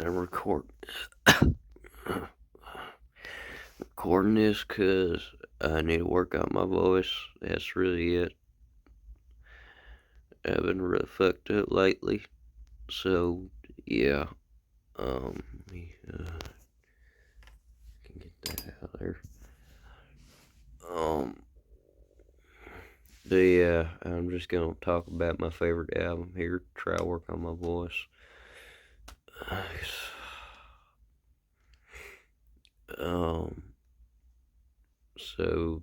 I'm recording this because I need to work out my voice. That's really it. I've been really fucked up lately. So, yeah. Let me, can get that out of there. Um, but yeah, I'm just gonna talk about my favorite album here. Try to work on my voice. Um, so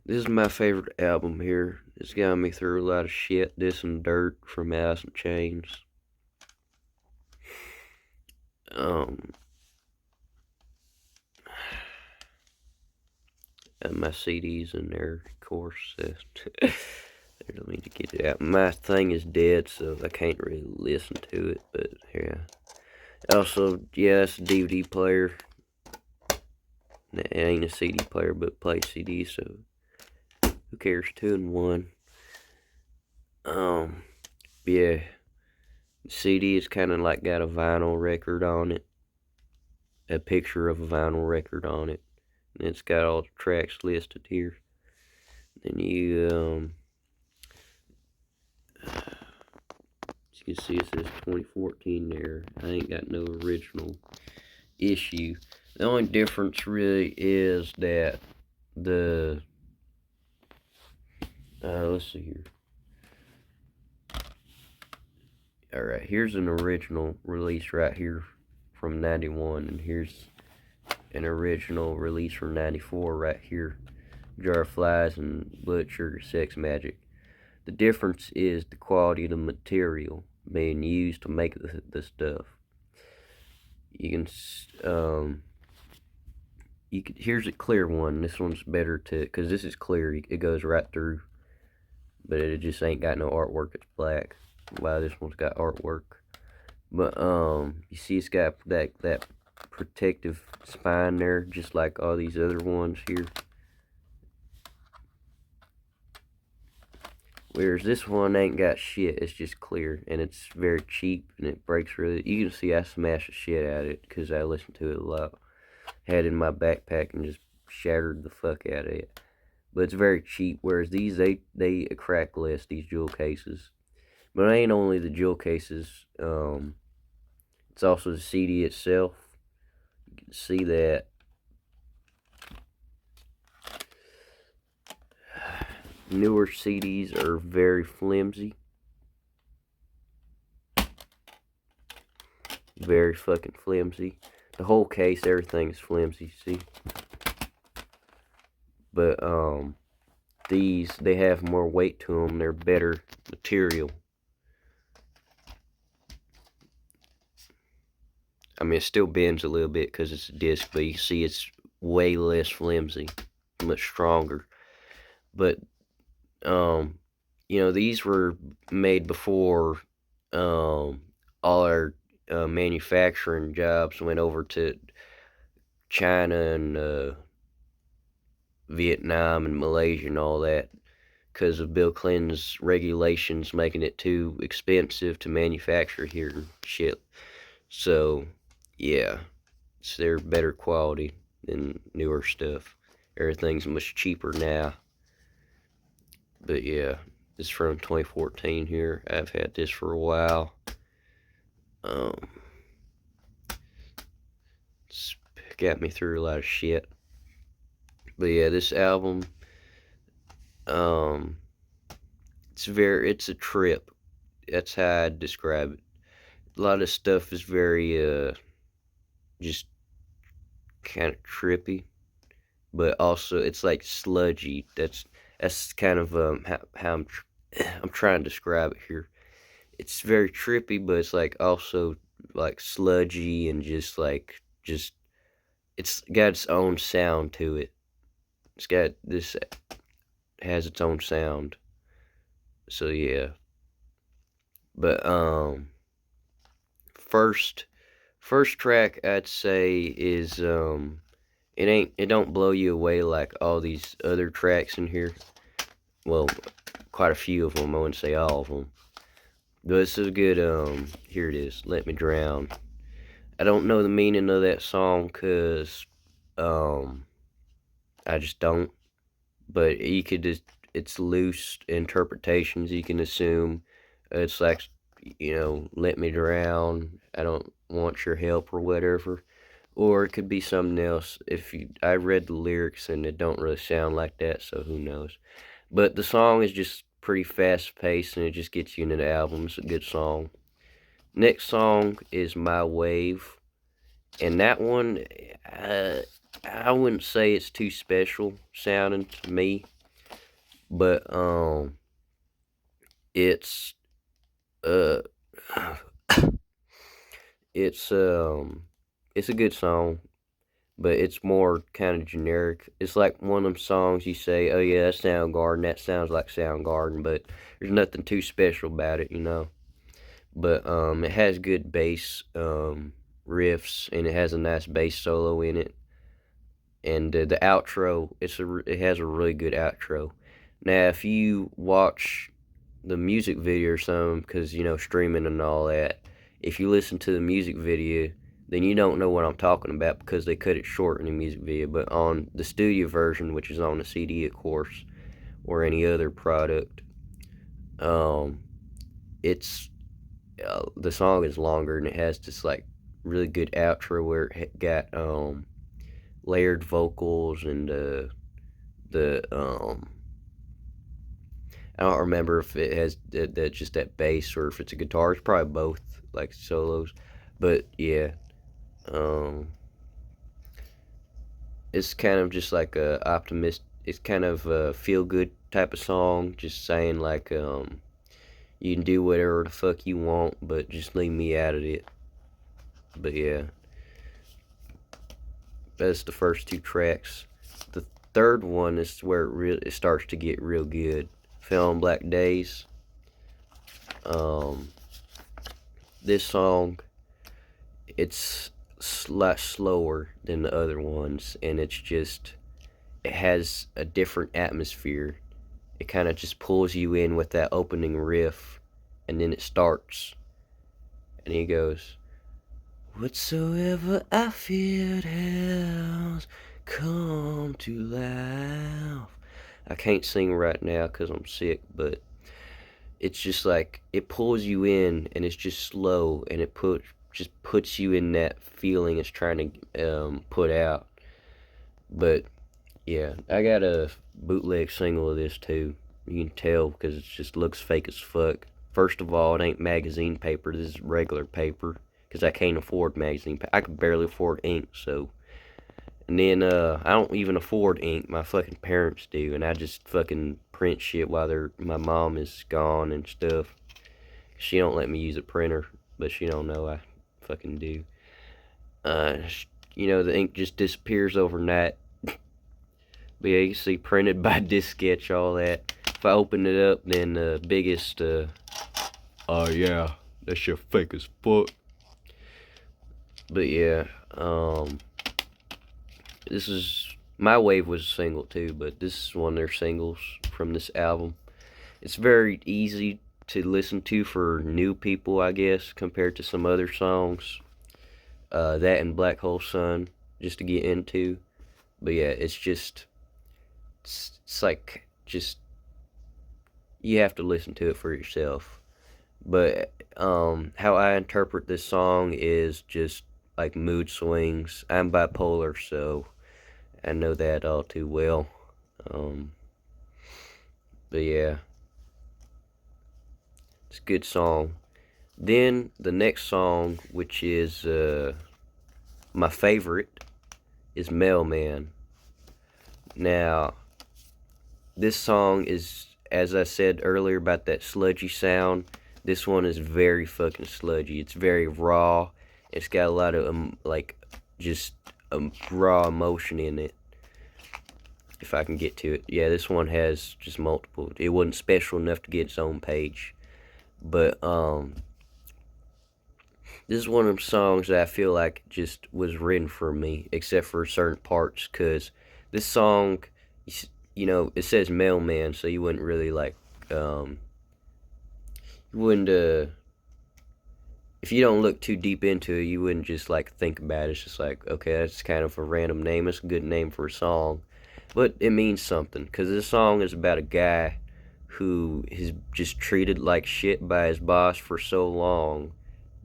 this is my favorite album here. It's got me through a lot of shit. This and Dirt from Alice in Chains. Um, and my CDs in there, of course. I don't need to get it out. My thing is dead, so I can't really listen to it. But yeah. Also, yeah, it's a DVD player. It ain't a CD player, but plays CDs, so who cares? 2-in-1. Yeah. The CD is kind of like got a vinyl record on it. A picture of a vinyl record on it. And it's got all the tracks listed here. Then you, as you can see, it says 2014 there. I ain't got no original issue. The only difference really is that the, let's see here. Alright, here's an original release right here from 91, and here's an original release from 94 right here. Jar of Flies and Blood Sugar Sex Magic. The difference is the quality of the material being used to make the stuff. You can, here's a clear one. This one's better because this is clear. It goes right through, but it just ain't got no artwork. It's black. Wow, this one's got artwork. But, you see it's got that protective spine there, just like all these other ones here. Whereas this one ain't got shit. It's just clear, and it's very cheap, and it breaks really. You can see I smashed the shit out of it because I listened to it a lot. Had it in my backpack and just shattered the fuck out of it. But it's very cheap. Whereas these, they crack less, these jewel cases. But it ain't only the jewel cases. It's also the CD itself. You can see that. Newer CDs are very flimsy. Very fucking flimsy. The whole case, everything's flimsy, see? But, these, they have more weight to them. They're better material. I mean, it still bends a little bit because it's a disc, but you see it's way less flimsy. Much stronger. But, you know, these were made before, all our manufacturing jobs went over to China and Vietnam and Malaysia and all that, because of Bill Clinton's regulations making it too expensive to manufacture here and shit. So, yeah, it's their better quality than newer stuff. Everything's much cheaper now. But yeah, this is from 2014 here. I've had this for a while. It's got me through a lot of shit. But yeah, this album, it's a trip. That's how I'd describe it. A lot of stuff is very, just kind of trippy, but also it's like sludgy. That's kind of, how I'm trying to describe it here. It's very trippy, but it's like also like sludgy and just it's got its own sound to it. It's got this, has its own sound. So yeah. But first track I'd say is it don't blow you away like all these other tracks in here. Well, quite a few of them. I wouldn't say all of them. But it's a good, here it is, Let Me Drown. I don't know the meaning of that song because um, I just don't. But you could just, it's loose interpretations. You can assume it's like, let me drown. I don't want your help or whatever. Or it could be something else. I read the lyrics and it don't really sound like that, so who knows. But the song is just pretty fast paced and it just gets you into the album. It's a good song. Next song is My Wave. And that one, uh, I wouldn't say it's too special sounding to me, but it's uh, it's it's a good song, but it's more kind of generic. It's like one of them songs you say, "Oh yeah, that's Soundgarden. That sounds like Soundgarden," but there's nothing too special about it. But it has good bass riffs, and it has a nice bass solo in it. And the outro, it has a really good outro. Now, if you watch the music video or something, because streaming and all that, if you listen to the music video, then you don't know what I'm talking about because they cut it short in the music video. But on the studio version, which is on the CD, of course, or any other product, um, it's the song is longer and it has this like really good outro where it got layered vocals and the I don't remember if it has that just that bass or if it's a guitar. It's probably both, like solos. But yeah, um, it's kind of just like a optimist. It's kind of a feel good type of song, just saying like you can do whatever the fuck you want, but just leave me out of it. But yeah, that's the first two tracks. The third one is where it starts to get real good. Fell on Black Days. Um, this song, it's a lot slower than the other ones, and it has a different atmosphere. It kind of just pulls you in with that opening riff, and then it starts, and he goes, "Whatsoever I feared has come to life." I can't sing right now because I'm sick, but it's just like it pulls you in and it's just slow and just puts you in that feeling it's trying to put out. But yeah, I got a bootleg single of this too. You can tell because it just looks fake as fuck. First of all, it ain't magazine paper. This is regular paper because I can't afford magazine paper. I can barely afford ink, so. And then I don't even afford ink. My fucking parents do, and I just fucking print shit while my mom is gone and stuff. She don't let me use a printer, but she don't know I fucking do. Uh, the ink just disappears overnight. But yeah, you can see printed by disc sketch, all that. If I open it up, then the biggest, oh yeah, that shit fake as fuck. But yeah, this is, My Wave was a single too, but this is one of their singles from this album. It's very easy to listen to for new people, I guess, compared to some other songs. That and Black Hole Sun, just to get into. But yeah, it's like, just, you have to listen to it for yourself. But how I interpret this song is just like mood swings. I'm bipolar, so I know that all too well. Um, but yeah, it's a good song. Then the next song, which is my favorite, is Mailman. Now, this song is, as I said earlier about that sludgy sound, this one is very fucking sludgy. It's very raw. It's got a lot of, just raw emotion in it. If I can get to it. Yeah, this one has just multiple. It wasn't special enough to get its own page. But, this is one of them songs that I feel like just was written for me, except for certain parts, because this song, it says mailman, so you wouldn't really you wouldn't if you don't look too deep into it, you wouldn't just like think about it. It's just like, okay, that's kind of a random name. It's a good name for a song, but it means something because this song is about a guy who is just treated like shit by his boss for so long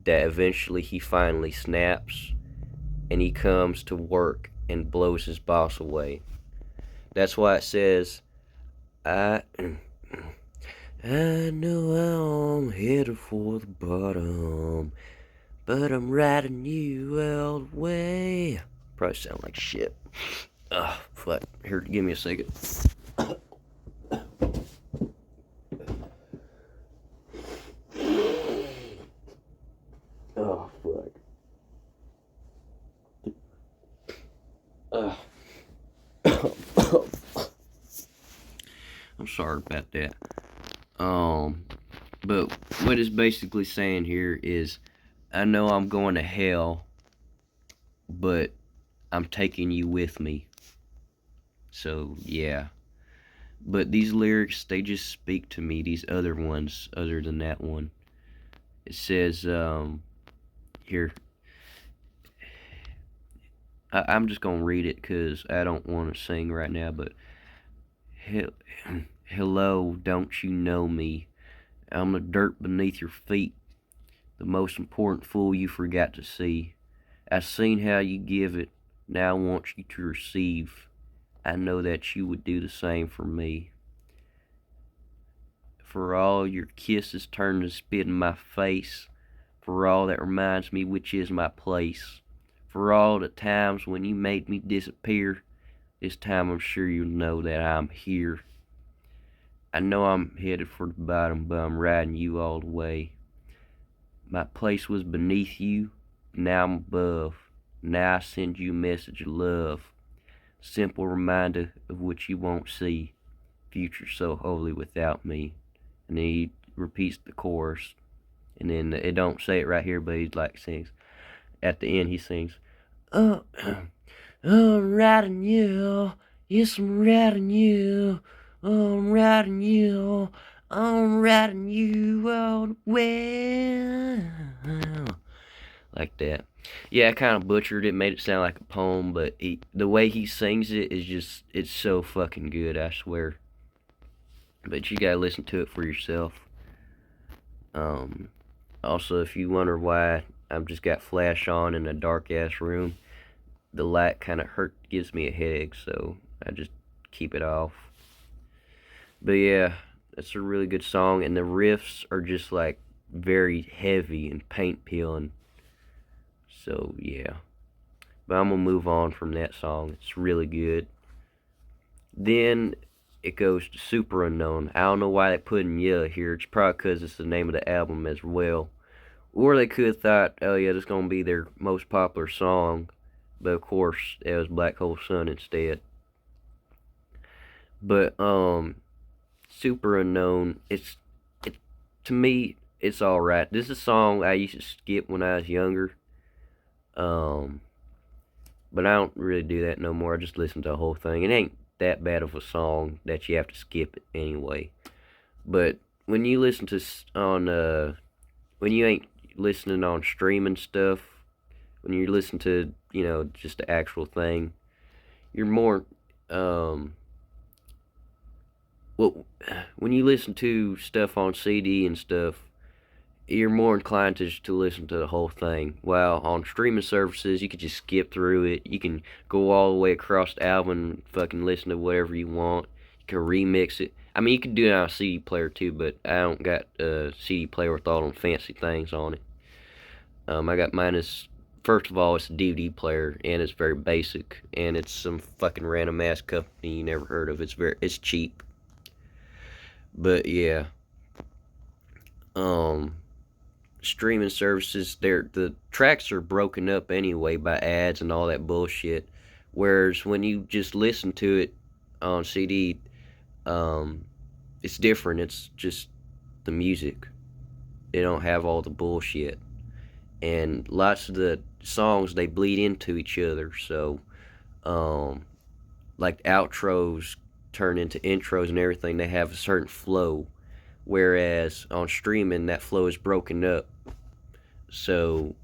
that eventually he finally snaps and he comes to work and blows his boss away. That's why it says, I I know I'm headed for the bottom, but I'm riding you all the way. Probably sound like shit. Fuck. Here, give me a second. Oh, fuck. I'm sorry about that. But what it's basically saying here is, I know I'm going to hell, but I'm taking you with me. So, yeah. But these lyrics, they just speak to me, these other ones, other than that one. It says, here, I'm just going to read it because I don't want to sing right now, but hello, don't you know me? I'm the dirt beneath your feet, the most important fool you forgot to see. I've seen how you give it, now I want you to receive. I know that you would do the same for me. For all your kisses turn to spit in my face, for all that reminds me which is my place, for all the times when you made me disappear, this time I'm sure you'll know that I'm here. I know I'm headed for the bottom, but I'm riding you all the way. My place was beneath you, now I'm above. Now I send you a message of love. Simple reminder of what you won't see. Future so holy without me. And then he repeats the chorus. And then it don't say it right here, but he like sings. At the end he sings, oh, I'm riding you. Yes, I'm riding you. Oh, I'm riding you. I'm riding you all the way. Like that. Yeah, I kind of butchered it, made it sound like a poem, but the way he sings it is just, it's so fucking good, I swear. But you gotta listen to it for yourself. Um, Also, if you wonder why I've just got flash on in a dark ass room, the light kind of gives me a headache, so I just keep it off. But yeah, that's a really good song, and the riffs are just like very heavy and paint peeling. So yeah, but I'm gonna move on from that song. It's really good. Then it goes to Superunknown. I don't know why they put in yeah here. It's probably because it's the name of the album as well. Or they could have thought, oh yeah, this is gonna be their most popular song, but of course it was Black Hole Sun instead. But Superunknown, it to me it's all right. This is a song I used to skip when I was younger. Um, but I don't really do that no more. I just listen to the whole thing. It ain't that bad of a song that you have to skip it anyway. But when you listen to on when you ain't listening on streaming stuff, when you listen to, just the actual thing, you're more well, when you listen to stuff on CD and stuff, you're more inclined to listen to the whole thing. While on streaming services, you could just skip through it. You can go all the way across the album and fucking listen to whatever you want. You can remix it. I mean, you can do it on a CD player too, but I don't got a CD player with all them fancy things on it. I got mine as, first of all, it's a DVD player, and it's very basic, and it's some fucking random ass company you never heard of. It's cheap. But yeah, um, streaming services, the tracks are broken up anyway by ads and all that bullshit. Whereas when you just listen to it on CD, um, it's different. It's just the music. They don't have all the bullshit, and lots of the songs they bleed into each other. So, um, like outros turn into intros and everything. They have a certain flow, whereas on streaming that flow is broken up. So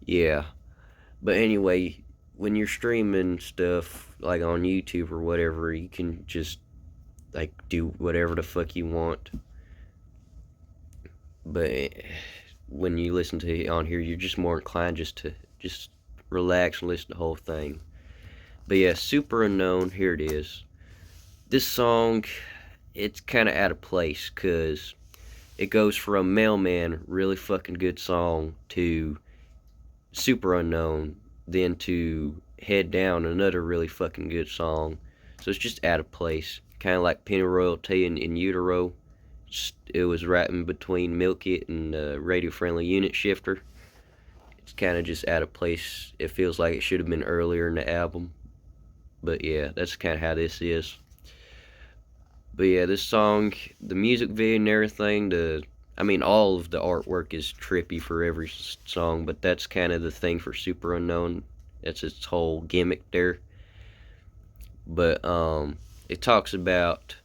yeah. But anyway, when you're streaming stuff like on YouTube or whatever, you can just like do whatever the fuck you want. But when you listen to it on here, you're just more inclined just to just relax and listen to the whole thing. But yeah, Superunknown, here it is. This song, it's kind of out of place because it goes from Mailman, really fucking good song, to Superunknown, then to Head Down, another really fucking good song. So it's just out of place. Kind of like Penny Royalty and In Utero. It was right in between Milk It and Radio Friendly Unit Shifter. It's kind of just out of place. It feels like it should have been earlier in the album. But yeah, that's kind of how this is. But yeah, this song, the music video and everything, all of the artwork is trippy for every song, but that's kind of the thing for Superunknown. That's its whole gimmick there. But it talks about,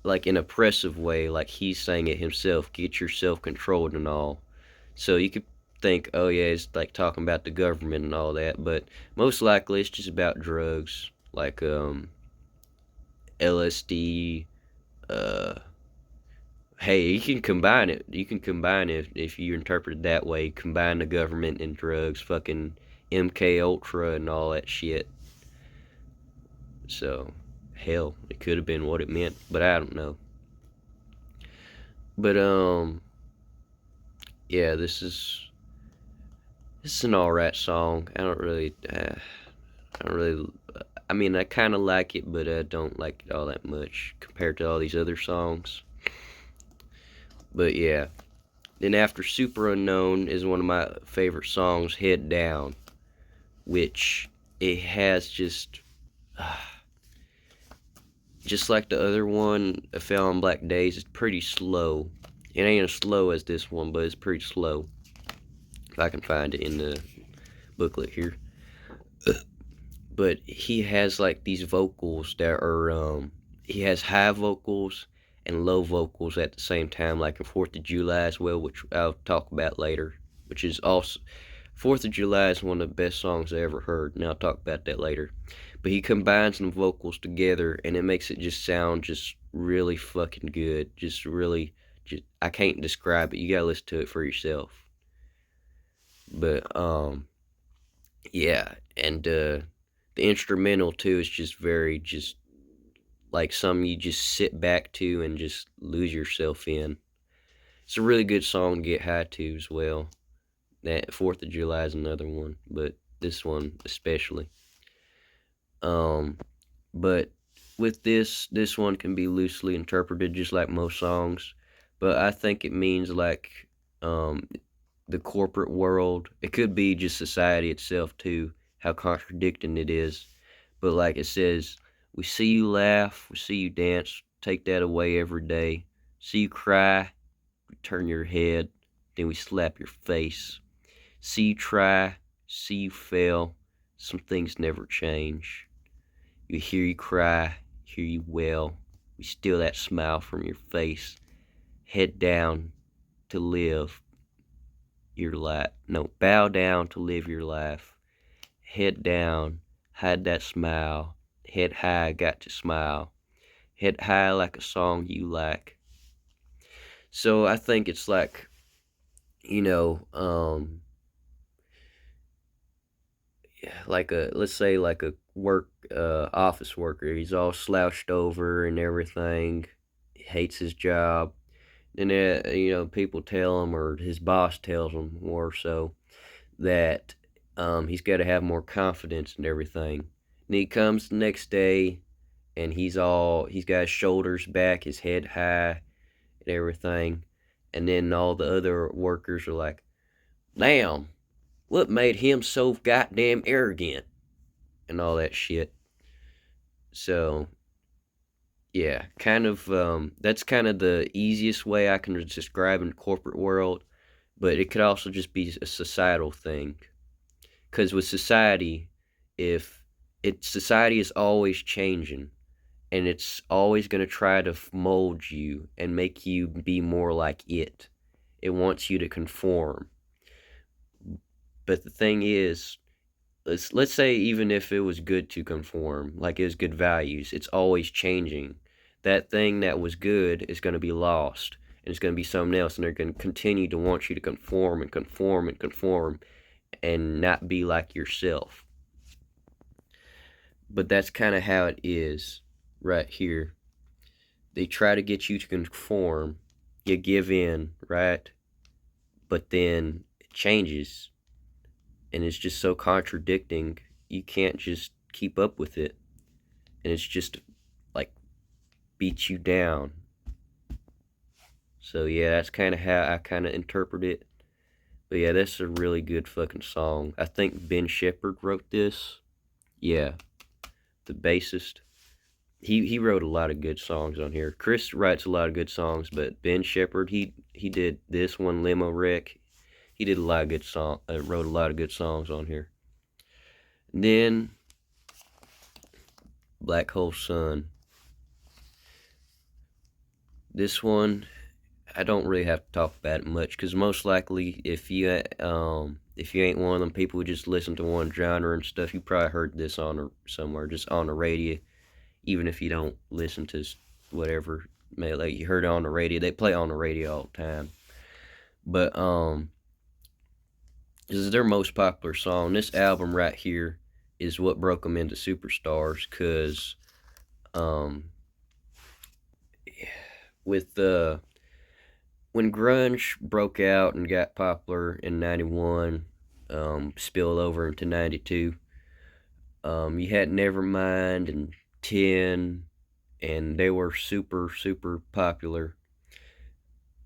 like, in an oppressive way, like he's saying it himself, get yourself controlled and all. So you could think, oh yeah, it's like talking about the government and all that, but most likely it's just about drugs, like LSD. Uh, hey, you can combine it. You can combine it if you interpret it that way. Combine the government and drugs, fucking MK Ultra and all that shit. So, hell, it could have been what it meant, but I don't know. But yeah, this is an alright song. I don't really. I mean, I kind of like it, but I don't like it all that much compared to all these other songs. But yeah. Then after Superunknown is one of my favorite songs, Head Down, which it has just like the other one, A Fell on Black Days, it's pretty slow. It ain't as slow as this one, but it's pretty slow. If I can find it in the booklet here. But he has like these vocals that are, he has high vocals and low vocals at the same time, like in 4th of July as well, which I'll talk about later, which is also, 4th of July is one of the best songs I ever heard, and I'll talk about that later. But he combines them vocals together, and it makes it just sound just really fucking good. Just really, I can't describe it. You gotta listen to it for yourself. But, yeah, and, the instrumental too is just very, just like something you just sit back to and just lose yourself in. It's a really good song to get high to as well. That 4th of July is another one, but this one especially. But with this one can be loosely interpreted just like most songs, but I think it means like the corporate world. It could be just society itself too, how contradicting it is. But like it says, we see you laugh, we see you dance, take that away every day. See you cry, we turn your head, then we slap your face. See you try, see you fail, some things never change. You hear you cry, hear you wail, we steal that smile from your face. Head down to live your life. No, bow down to live your life. Head down, hide that smile. Head high, got to smile. Head high like a song you like. So I think it's like, you know, like let's say like a office worker. He's all slouched over and everything. He hates his job. And people tell him, or his boss tells him more so, that he's got to have more confidence and everything. And he comes the next day, and he's got his shoulders back, his head high, and everything. And then all the other workers are like, damn, what made him so goddamn arrogant? And all that shit. So, yeah, kind of, that's kind of the easiest way I can describe in the corporate world. But it could also just be a societal thing. Because with society, society is always changing, and it's always going to try to mold you and make you be more like it. It wants you to conform. But the thing is, let's say even if it was good to conform, like it was good values, it's always changing. That thing that was good is going to be lost, and it's going to be something else, and they're going to continue to want you to conform and conform and conform and not be like yourself. But that's kind of how it is right here. They try to get you to conform, you give in, right? But then it changes, and it's just so contradicting, you can't just keep up with it. And it's just like beats you down. So yeah, that's kind of how I kind of interpret it. But yeah, that's a really good fucking song. I think Ben Shepherd wrote this. Yeah, the bassist. He wrote a lot of good songs on here. Chris writes a lot of good songs, but Ben Shepherd, he did this one, Limo Wreck. He did a lot of good song. Wrote a lot of good songs on here. And then Black Hole Sun. This one, I don't really have to talk about it much, because most likely, if you ain't one of them people who just listen to one genre and stuff, you probably heard this on somewhere, just on the radio. Even if you don't listen to whatever, like you heard it on the radio, they play on the radio all the time. But this is their most popular song. This album right here is what broke them into superstars, because with when grunge broke out and got popular in 91, spilled over into 92, you had Nevermind and 10, and they were super, super popular.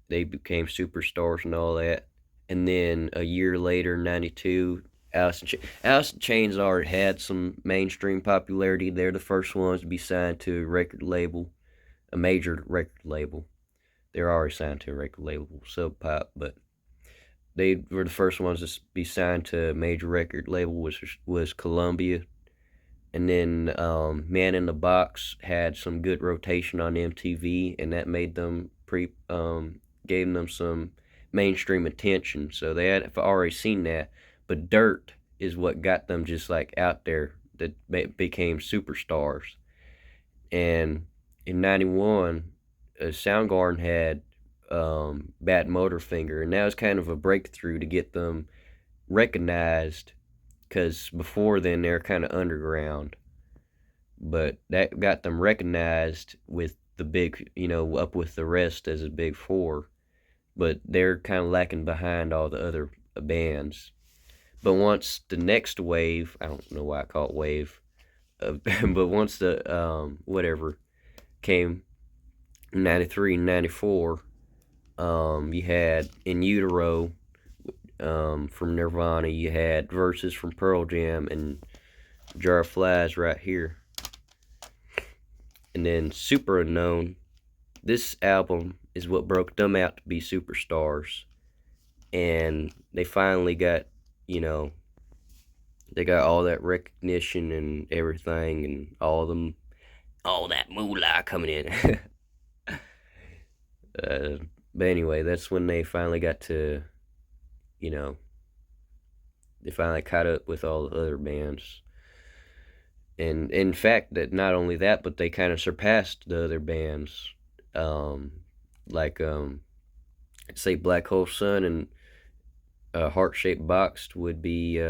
They became superstars and all that. And then a year later, 92, Alice in Chains already had some mainstream popularity. They're the first ones to be signed to a record label, a major record label. They're already signed to a record label, Sub Pop, but they were the first ones to be signed to a major record label, which was Columbia. And then Man in the Box had some good rotation on MTV, and that made them gave them some mainstream attention. So they had already seen that, but Dirt is what got them just like out there, that became superstars. And in 91, Soundgarden had Bad Motorfinger, and that was kind of a breakthrough to get them recognized, because before then they're kind of underground. But that got them recognized with the big, up with the rest as a big four. But they're kind of lacking behind all the other bands. But once the next wave, I don't know why I call it wave, but once the whatever came, 93 and 94, you had In Utero from Nirvana, you had Verses from Pearl Jam, and Jar of Flies right here. And then Superunknown, this album is what broke them out to be superstars. And they finally got, they got all that recognition and everything, and all that moolah coming in. But anyway, that's when they finally got to, they finally caught up with all the other bands. And in fact, that not only that, but they kind of surpassed the other bands. Like, say Black Hole Sun and Heart Shaped Box would be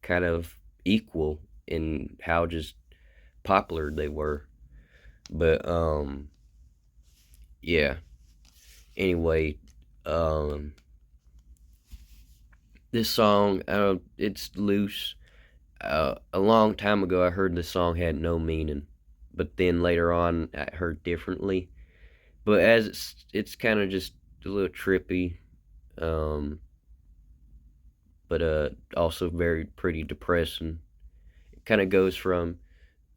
kind of equal in how just popular they were. But yeah. Anyway, this song, it's loose. A long time ago, I heard this song had no meaning, but then later on, I heard differently. But as it's kind of just a little trippy, but also very pretty depressing. It kind of goes from,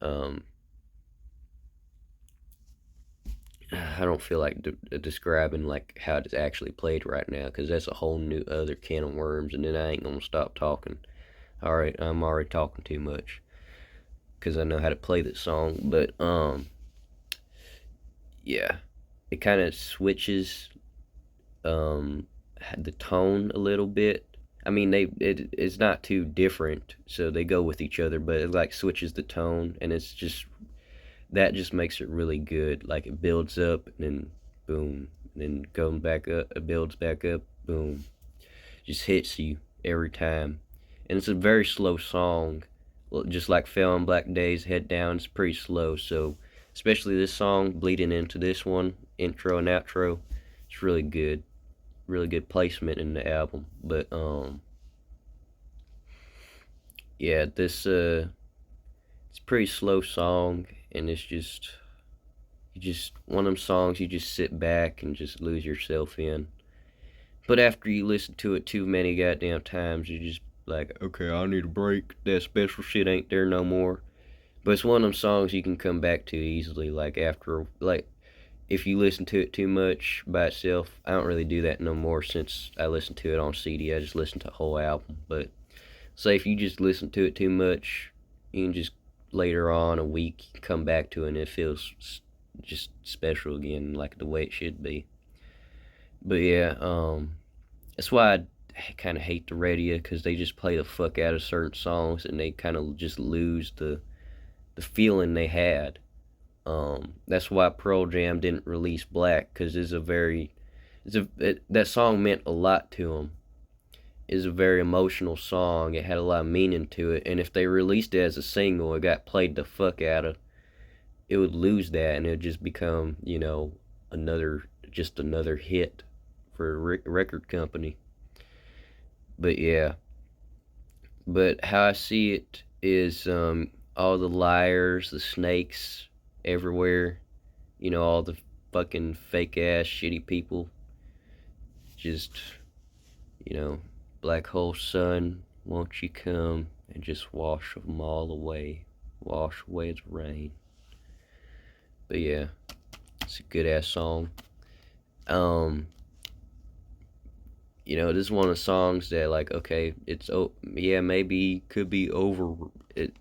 I don't feel like describing like how it's actually played right now, because that's a whole new other can of worms, and then I ain't gonna stop talking. All right, I'm already talking too much because I know how to play this song, but yeah, it kind of switches the tone a little bit. I mean, it's not too different, so they go with each other, but it like switches the tone, and it's just that just makes it really good. Like it builds up, and then boom, and then going back up, it builds back up, boom, just hits you every time. And it's a very slow song, just like Fell on Black Days, Head Down. It's pretty slow, so especially this song bleeding into this one, intro and outro, it's really good placement in the album. But yeah, this it's a pretty slow song, and it's just you just one of them songs you just sit back and just lose yourself in. But after you listen to it too many goddamn times, you just like, okay, I need a break. That special shit ain't there no more. But it's one of them songs you can come back to easily. Like after, like if you listen to it too much by itself, I don't really do that no more since I listen to it on CD. I just listen to the whole album. But say if you just listen to it too much, you can just later on a week come back to it and it feels just special again, like the way it should be. But yeah, that's why I kind of hate the radio because they just play the fuck out of certain songs and they kind of just lose the feeling they had. That's why Pearl Jam didn't release Black because that song meant a lot to them. It's a very emotional song. It had a lot of meaning to it, and if they released it as a single, it got played the fuck out of. It would lose that, and it would just become another another hit for a record company. But yeah, but how I see it is all the liars, the snakes everywhere, all the fucking fake ass shitty people, just, you know, black hole sun, won't you come and just wash them all away, wash away the rain. But yeah, it's a good ass song. Um, this is one of the songs that like, okay, yeah, maybe could be over. It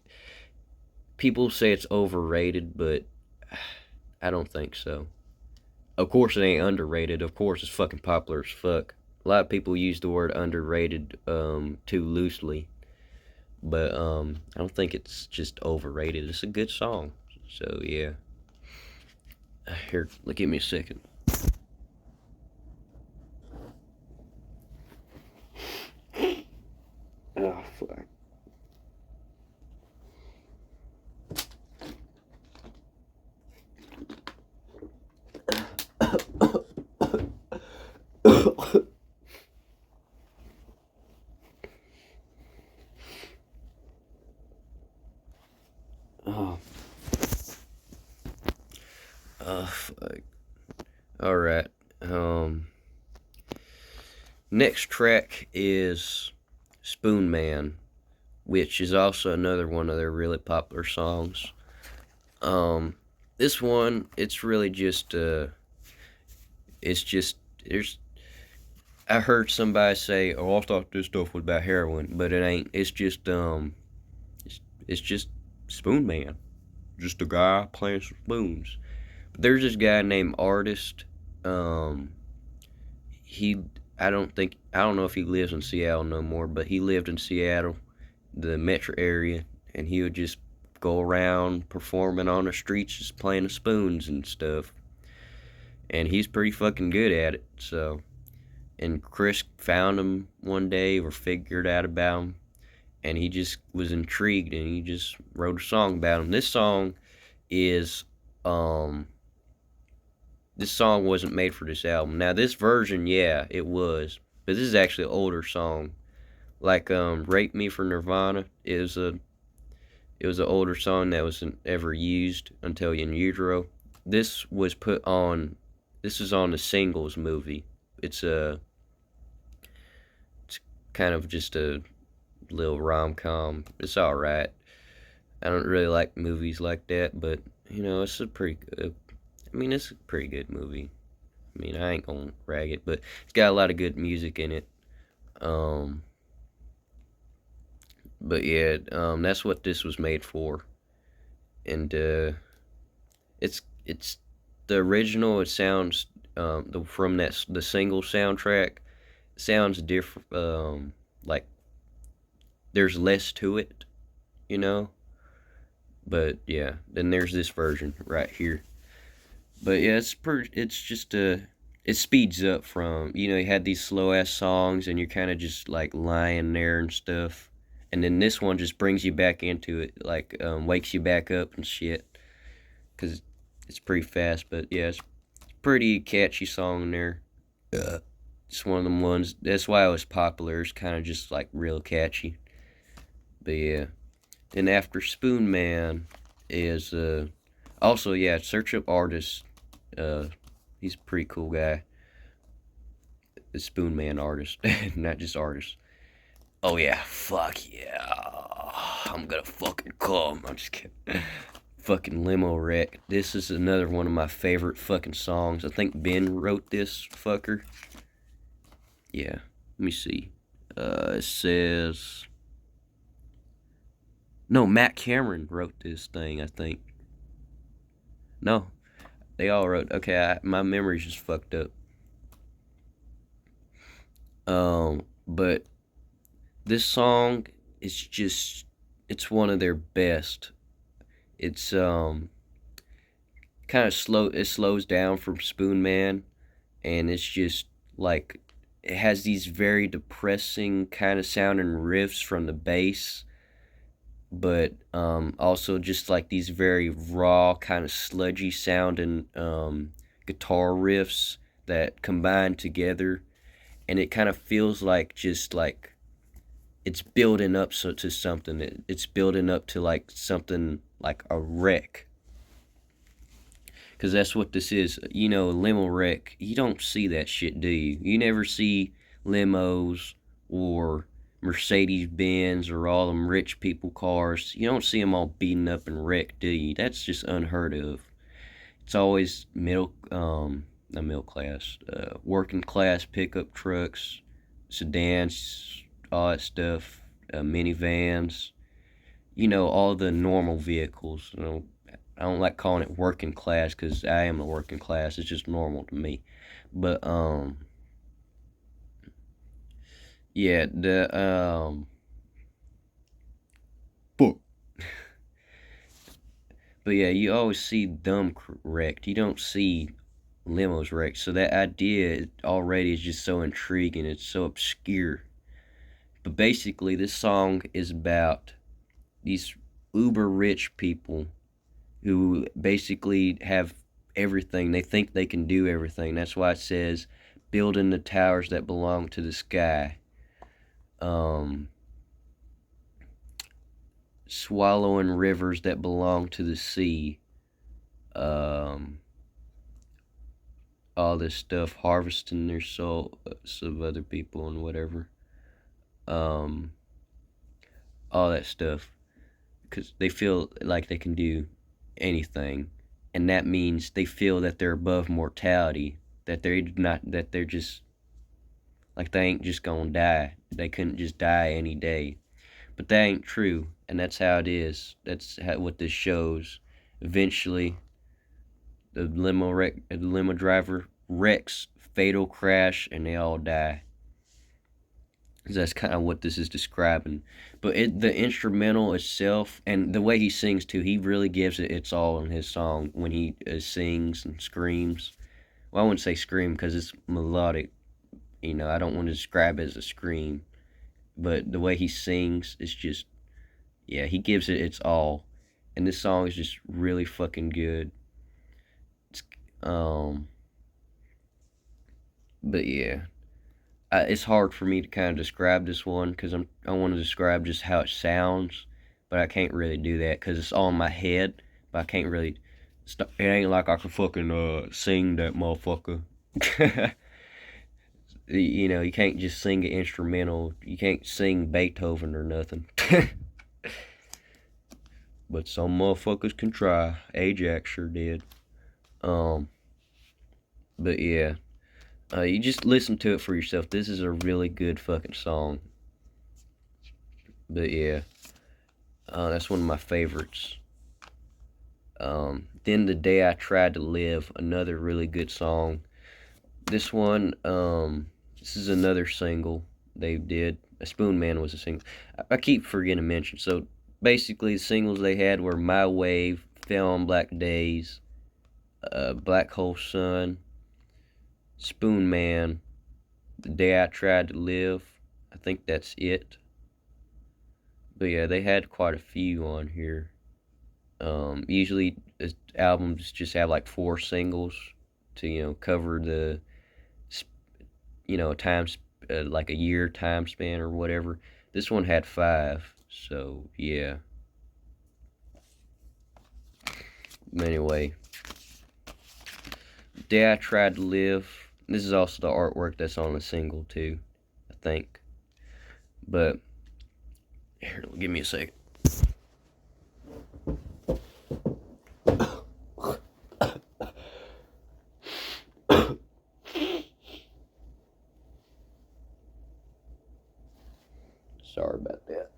People say it's overrated, but I don't think so. Of course, it ain't underrated. Of course, it's fucking popular as fuck. A lot of people use the word underrated too loosely, but I don't think it's just overrated. It's a good song. So yeah. Here, give me a second. Oh fuck. Oh, fuck. All right. Next track is Spoon Man, which is also another one of their really popular songs. This one, it's really just, it's just, there's, I heard somebody say, oh, I thought this stuff was about heroin, but it ain't. It's just Spoon Man. Just a guy playing some spoons. But there's this guy named Artist. He, I don't know if he lives in Seattle no more, but he lived in Seattle, the metro area, and he would just go around performing on the streets, just playing the spoons and stuff. And he's pretty fucking good at it, so. And Chris found him one day or figured out about him, and he just was intrigued and he just wrote a song about him. Is um this song wasn't made for this album. Now this version, yeah, it was, but this is actually an older song. Like "Rape Me" for Nirvana it was an older song that wasn't ever used until In Utero. This was put on. This is on the Singles movie. It's kind of just a little rom com. It's all right. I don't really like movies like that, but it's a pretty good. I mean, it's a pretty good movie. I mean, I ain't gonna rag it, but it's got a lot of good music in it. Um, but yeah, that's what this was made for, and it's the original. It sounds from the single soundtrack sounds different. like there's less to it, you know. But yeah, then there's this version right here. But yeah, it's just it speeds up from, you had these slow ass songs and you're kind of just like lying there and stuff, and then this one just brings you back into it, like wakes you back up and shit, because it's pretty fast. But yeah, it's a pretty catchy song in there. It's one of them ones. That's why it was popular. It's kind of just like real catchy. But yeah, and after Spoon Man is also, yeah, search up artist. Uh, he's a pretty cool guy. The Spoon Man artist, not just artist. Oh yeah, fuck yeah. I'm gonna fucking come. I'm just kidding. Fucking Limo Wreck. This is another one of my favorite fucking songs. I think Ben wrote this fucker. Yeah, let me see. It says. No, Matt Cameron wrote this thing, I think. No, they all wrote. Okay, my memory's just fucked up. But this song is just, it's one of their best. It's kind of slow. It slows down from Spoon Man, and it's just like it has these very depressing kind of sounding riffs from the bass, but also just like these very raw, kind of sludgy sounding guitar riffs that combine together, and it kind of feels like just like it's building up to something. It's building up to like something like a wreck, because that's what this is. Limo wreck. You don't see that shit, do you? You never see limos or Mercedes Benz or all them rich people cars. You don't see them all beaten up and wrecked, do you? That's just unheard of. It's always not middle class, working class pickup trucks, sedans, all that stuff, minivans. All the normal vehicles. I don't like calling it working class because I am a working class. It's just normal to me. But yeah, but but yeah, you always see them wrecked. You don't see limos wrecked. So that idea already is just so intriguing. It's so obscure. But basically, this song is about these uber rich people who basically have everything. They think they can do everything. That's why it says building the towers that belong to the sky. Swallowing rivers that belong to the sea. Um, all this stuff, harvesting their souls of other people and whatever. Um, all that stuff. Because they feel like they can do anything, and that means they feel that they're above mortality, that they're just like they ain't just gonna die. They couldn't just die any day, but that ain't true, and that's how it is. That's what this shows. Eventually, the limo driver wrecks, fatal crash, and they all die. That's kind of what this is describing. But the instrumental itself and the way he sings too, he really gives it its all in his song when he sings and screams. Well, I wouldn't say scream because it's melodic. I don't want to describe it as a scream, but the way he sings is just, yeah, he gives it its all, and this song is just really fucking good. It's, but yeah, it's hard for me to kind of describe this one because I want to describe just how it sounds, but I can't really do that because it's all in my head. But I can't really. It ain't like I can fucking sing that motherfucker. You can't just sing an instrumental. You can't sing Beethoven or nothing. But some motherfuckers can try. Ajax sure did. Um, but yeah. You just listen to it for yourself. This is a really good fucking song. But yeah, that's one of my favorites. Then the Day I Tried to Live, another really good song. This one, this is another single. they did. A Spoon Man was a single. I keep forgetting to mention. So basically, the singles they had were My Wave, Fell on Black Days, Black Hole Sun, Spoon Man, The Day I Tried to Live. I think that's it. But yeah, they had quite a few on here. Usually, albums just have like four singles to cover the time like a year time span or whatever. This one had five, so yeah. Anyway, Day I Tried to Live. This is also the artwork that's on the single too, I think. But here, give me a second. Sorry about that.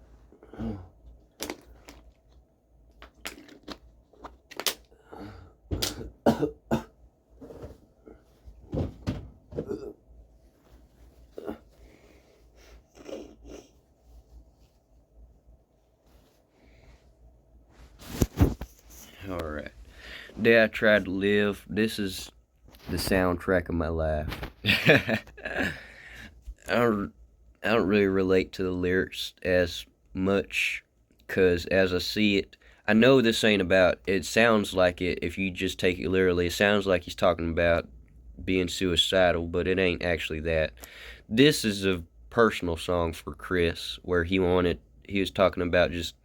Alright. Day I Tried to Live. This is the soundtrack of my life. I don't really relate to the lyrics as much because as I see it, I know this ain't about. It sounds like it if you just take it literally. It sounds like he's talking about being suicidal, but it ain't actually that. This is a personal song for Chris where he was talking about just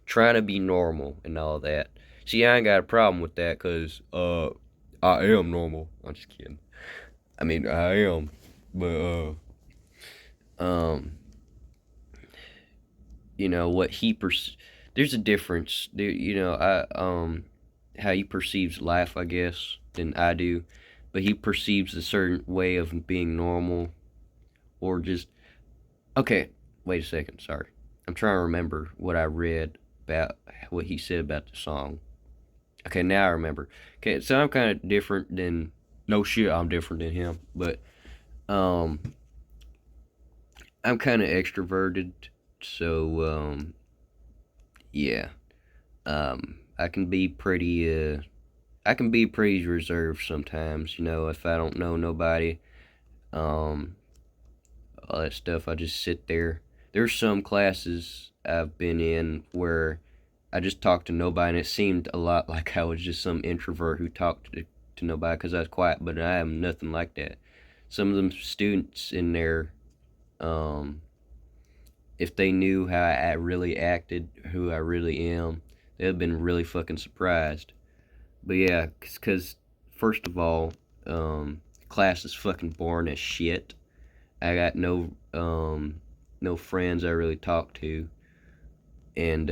trying to be normal and all that. See, I ain't got a problem with that because I am normal. I'm just kidding. I mean, I am, but um, what there's a difference. How he perceives life, I guess, than I do, but he perceives a certain way of being normal, or just okay. Wait a second, sorry. I'm trying to remember what I read about what he said about the song. Okay, now I remember. Okay, so I'm kind of different than no shit. I'm different than him, but um, I'm kind of extroverted, so yeah. I can be pretty reserved sometimes. If I don't know nobody, um, all that stuff, I just sit there. There's some classes I've been in where I just talked to nobody, and it seemed a lot like I was just some introvert who talked to nobody because I was quiet, but I am nothing like that. Some of them students in there, um, if they knew how I really acted, who I really am, they'd have been really fucking surprised. But yeah, because first of all, class is fucking boring as shit. I got no friends I really talk to, and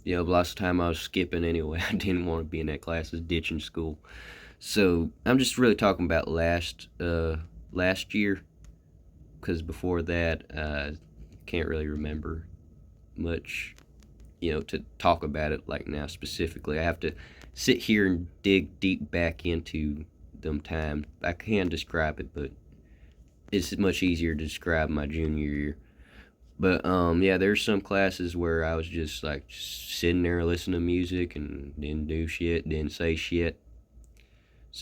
lots of time I was skipping anyway. I didn't want to be in that class, I was ditching school. So I'm just really talking about last year, because before that, I can't really remember much, to talk about it like now specifically. I have to sit here and dig deep back into them times. I can describe it, but it's much easier to describe my junior year. But yeah, there's some classes where I was just like sitting there listening to music and didn't do shit, didn't say shit.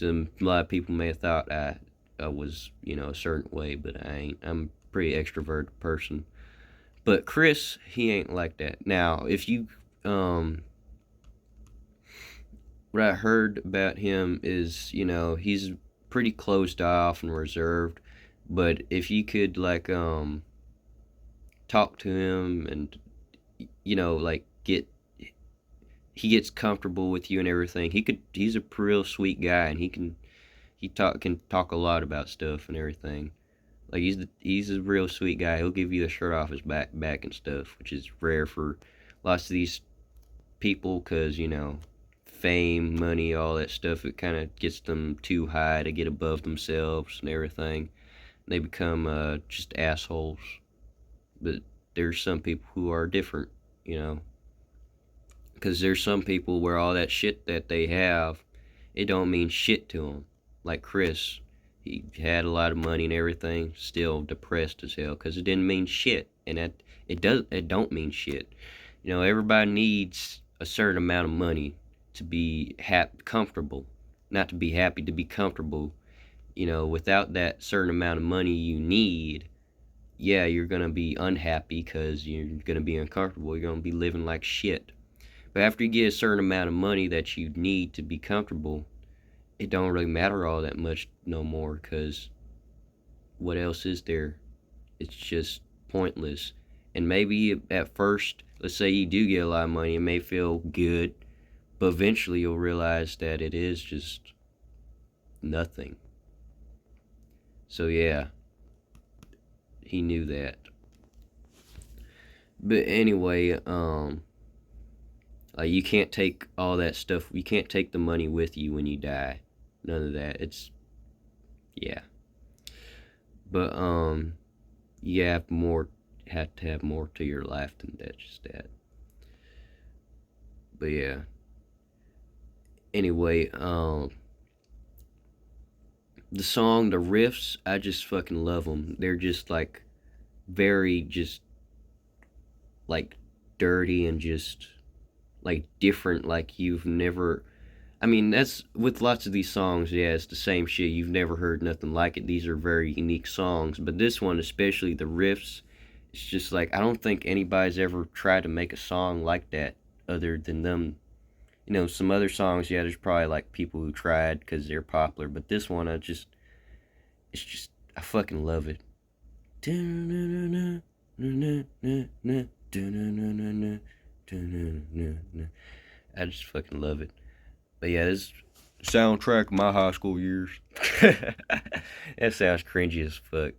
A lot of people may have thought I was a certain way, but I ain't. I'm a pretty extroverted person. But Chris, he ain't like that. Now, if you what I heard about him is, he's pretty closed off and reserved. But if you could talk to him and like he gets comfortable with you and everything. He's a real sweet guy, and can talk a lot about stuff and everything. Like he's a real sweet guy. He'll give you the shirt off his back and stuff, which is rare for lots of these people, because fame, money, all that stuff, it kind of gets them too high to get above themselves and everything. They become just assholes. But there's some people who are different, because there's some people where all that shit that they have, it don't mean shit to them. Like Chris, He had a lot of money and everything, still depressed as hell because it didn't mean shit, and it don't mean shit. You know, everybody needs a certain amount of money to be comfortable, not to be happy, to be comfortable. You know, without that certain amount of money you need, yeah, you're gonna be unhappy because you're gonna be uncomfortable. You're gonna be living like shit. But after you get a certain amount of money that you need to be comfortable, it don't really matter all that much no more because what else is there? It's just pointless. And maybe at first, let's say you do get a lot of money, it may feel good, but eventually you'll realize that it is just nothing. So yeah, he knew that. But anyway, like you can't take all that stuff. You can't take the money with you when you die. None of that. It's yeah. But you have to have more to your life than that. Just that. But yeah. Anyway, the song, the riffs, I just fucking love them. They're just like very just like dirty and just like different. Like you've never. I mean, that's with lots of these songs. Yeah, it's the same shit. You've never heard nothing like it. These are very unique songs, but this one, especially the riffs, it's just like I don't think anybody's ever tried to make a song like that other than them. You know, some other songs, yeah, there's probably like people who tried because they're popular, but this one, it's just, I fucking love it. I just fucking love it. But yeah, this soundtrack of my high school years. That sounds cringy as fuck.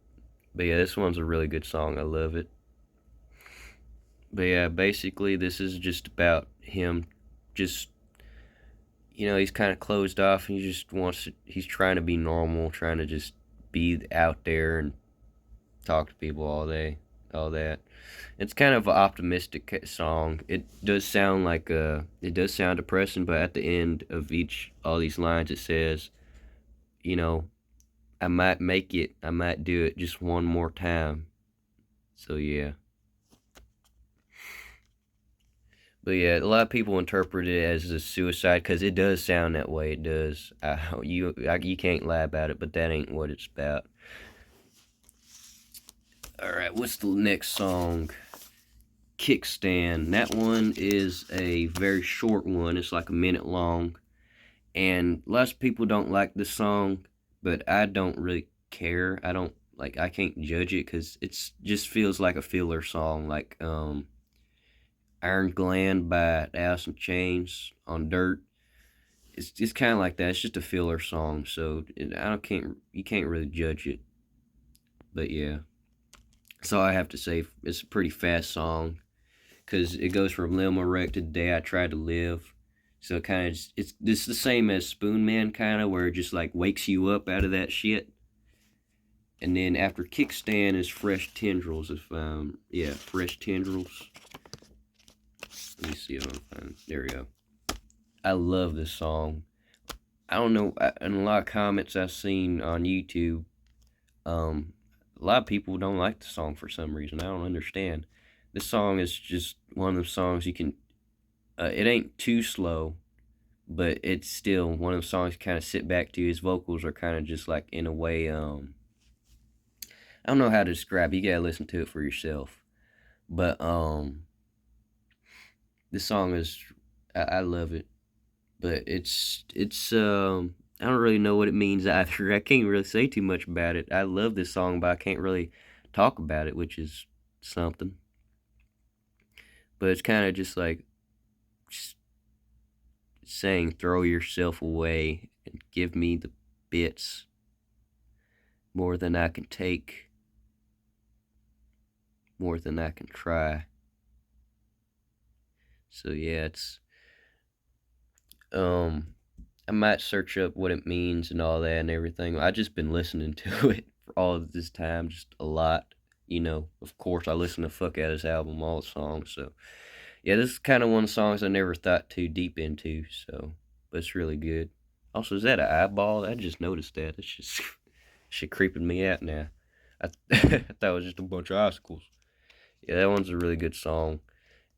But yeah, this one's a really good song. I love it. But yeah, basically, this is just about him just, he's kind of closed off and he just he's trying to be normal, trying to just be out there and talk to people all day, all that. It's kind of an optimistic song. It does sound depressing, but at the end of all these lines, it says, you know, I might make it, I might do it just one more time. So yeah. But yeah, a lot of people interpret it as a suicide because it does sound that way. It does. You can't lie about it, but that ain't what it's about. All right, what's the next song? Kickstand. That one is a very short one. It's like a minute long, and lots of people don't like this song, but I don't really care. I don't like. I can't judge it because it's just feels like a filler song, like Iron Gland by Alice in Chains on Dirt. It's kind of like that. It's just a filler song, so I don't can't you can't really judge it. But yeah, so I have to say it's a pretty fast song because it goes from Lil Wreck to Day I Tried to Live. So it kind of it's the same as Spoon Man kind of where it just like wakes you up out of that shit. And then after Kickstand is Fresh Tendrils. If yeah, Fresh Tendrils. Let me see if I can find. There we go. I love this song. I don't know. In a lot of comments I've seen on YouTube, a lot of people don't like the song for some reason. I don't understand. This song is just one of those songs you can. It ain't too slow, but it's still one of the songs you kind of sit back to. His vocals are kind of just like in a way. I don't know how to describe it. You gotta listen to it for yourself. But this song is. I love it. But it's I don't really know what it means either. I can't really say too much about it. I love this song, but I can't really talk about it, which is something. But it's kind of just like just saying, throw yourself away and give me the bits more than I can take, more than I can try. So yeah, it's um I might search up what it means and all that and everything. I just been listening to it for all of this time, just a lot. Of course, I listen to fuck out his album, all the songs. So yeah, this is kind of one of the songs I never thought too deep into. So, but it's really good. Also, is that an eyeball? I just noticed that. It's just Shit creeping me out now. I, I thought it was just a bunch of icicles. Yeah, that one's a really good song.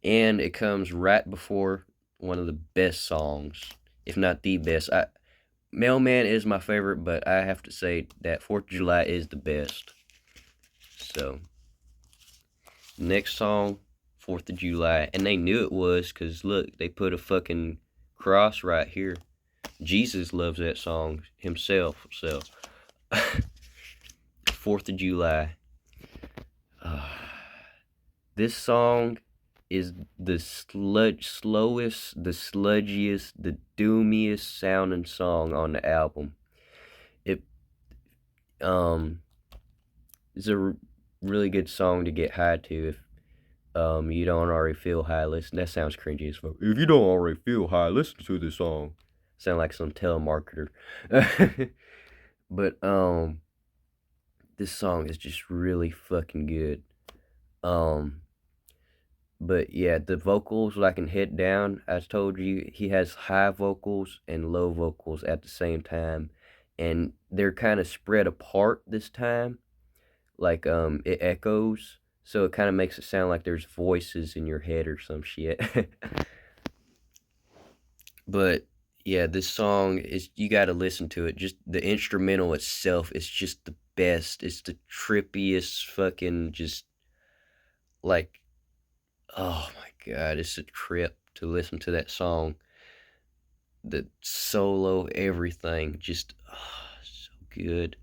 And it comes right before one of the best songs, if not the best. Mailman is my favorite, but I have to say that 4th of July is the best. So, next song, 4th of July. And they knew it was because, look, they put a fucking cross right here. Jesus loves that song himself. So, 4th of July. Uh, this song is the slowest, the sludgiest, the doomiest sounding song on the album. It is a really good song to get high to if you don't already feel high. Listen, that sounds cringy as fuck. If you don't already feel high, listen to this song. Sound like some telemarketer. But this song is just really fucking good. Um But yeah, the vocals, like in Head Down, I told you, he has high vocals and low vocals at the same time. And they're kind of spread apart this time. Like it echoes. So it kind of makes it sound like there's voices in your head or some shit. But yeah, this song is, you got to listen to it. Just the instrumental itself is just the best. It's the trippiest fucking just like, oh my god, it's a trip to listen to that song. The solo, everything, just so good.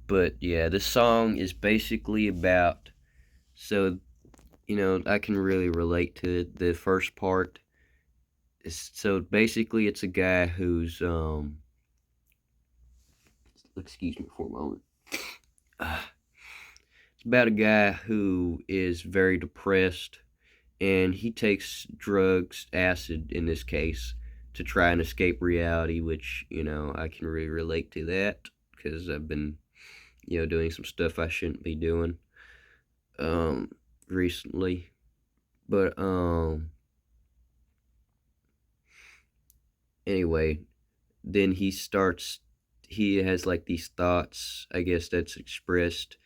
But yeah, the song is basically about, so I can really relate to it. The first part is, so basically it's a guy who's excuse me for a moment. It's about a guy who is very depressed, and he takes drugs, acid in this case, to try and escape reality, which, I can really relate to that because I've been, doing some stuff I shouldn't be doing recently. But anyway, then he has like these thoughts, I guess that's expressed.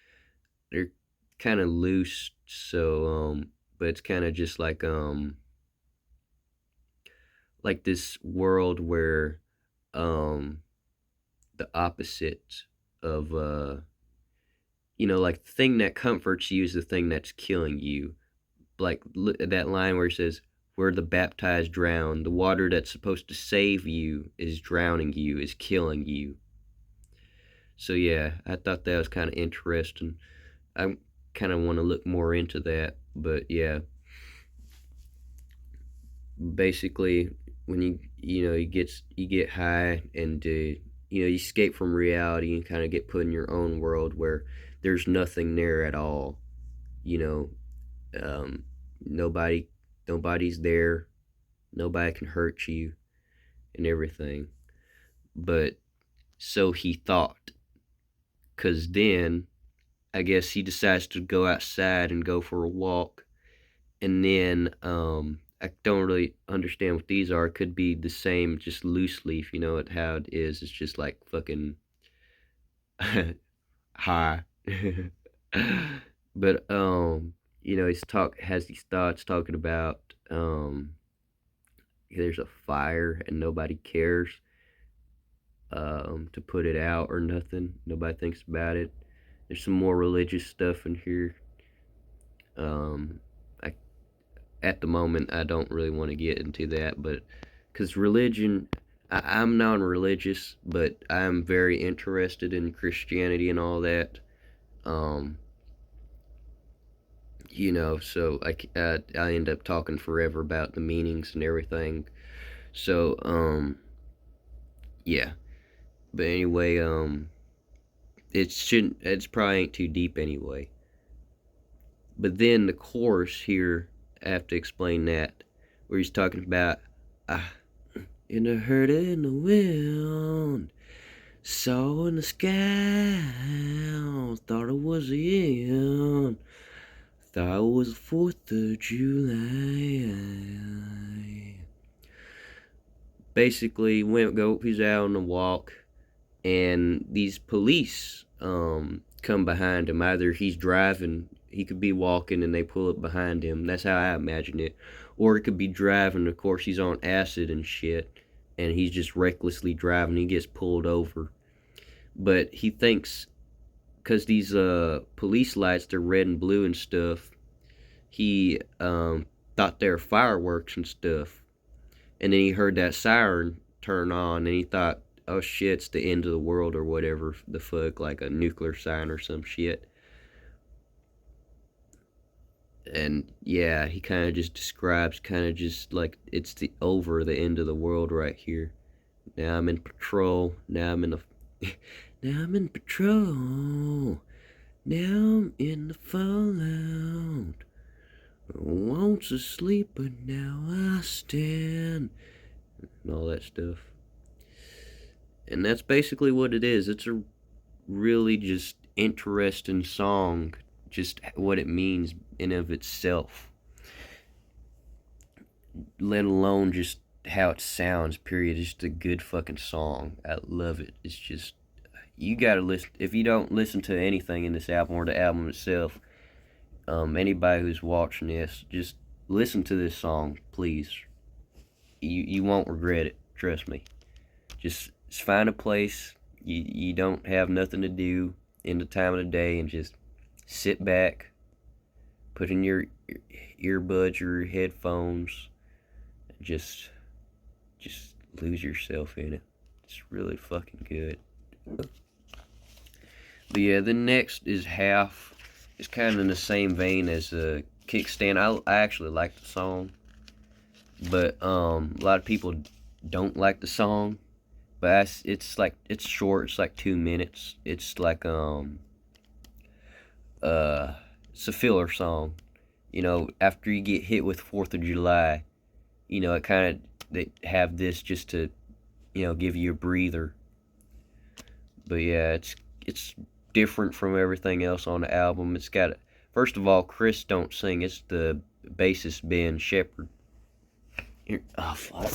They're kind of loose, so but it's kind of just like this world where um the opposite of like the thing that comforts you is the thing that's killing you. Like that line where it says, where the baptized drown, the water that's supposed to save you is drowning you, is killing you. So yeah, I thought that was kind of interesting. I kind of want to look more into that, but yeah, basically when you get high and you escape from reality and kind of get put in your own world where there's nothing there at all. You know, um, nobody nobody's there, nobody can hurt you and everything. But so he thought, cuz then I guess he decides to go outside and go for a walk, and then I don't really understand what these are. It could be the same, just loose leaf. You know how it is. It's just like fucking high. But he's has these thoughts talking about there's a fire and nobody cares to put it out or nothing. Nobody thinks about it. There's some more religious stuff in here. I At the moment I don't really want to get into that, but because religion, I'm non-religious, but I'm very interested in Christianity and all that. Um, so I end up talking forever about the meanings and everything. So yeah. But anyway, it's probably ain't too deep anyway. But then the chorus here, I have to explain that, where he's talking about in the hurt in the wind, saw in the sky, thought it was the end, thought it was the 4th of July. Basically, he's out on a walk, and these police come behind him. Either he's driving, he could be walking, and they pull up behind him. That's how I imagine it. Or it could be driving. Of course, he's on acid and shit, and he's just recklessly driving. He gets pulled over, but he thinks because these police lights, they're red and blue and stuff. He thought they were fireworks and stuff, and then he heard that siren turn on, and he thought, oh shit, it's the end of the world or whatever the fuck, like a nuclear siren or some shit. And yeah, he kind of just describes kind of just like it's the end of the world right here. Now I'm in patrol. Now I'm in the now I'm in patrol. Now I'm in the fallout. Once asleep, but now I stand. And all that stuff. And that's basically what it is. It's a really just interesting song, just what it means in of itself, let alone just how it sounds, period. It's just a good fucking song. I love it. It's just, you gotta listen. If you don't listen to anything in this album or the album itself, anybody who's watching this, just listen to this song, please. You won't regret it. Trust me. Just find a place. You don't have nothing to do in the time of the day, and just sit back, put in your earbuds or your headphones, and just lose yourself in it. It's really fucking good. But yeah, the next is Half. It's kind of in the same vein as Kickstand. I actually like the song, but a lot of people don't like the song. But it's short. It's like 2 minutes. It's like it's a filler song. You know, after you get hit with 4th of July, you know, it kind of, they have this just to, you know, give you a breather. But yeah, it's different from everything else on the album. It's got, first of all, Chris don't sing. It's the bassist Ben Shepherd. Oh fuck.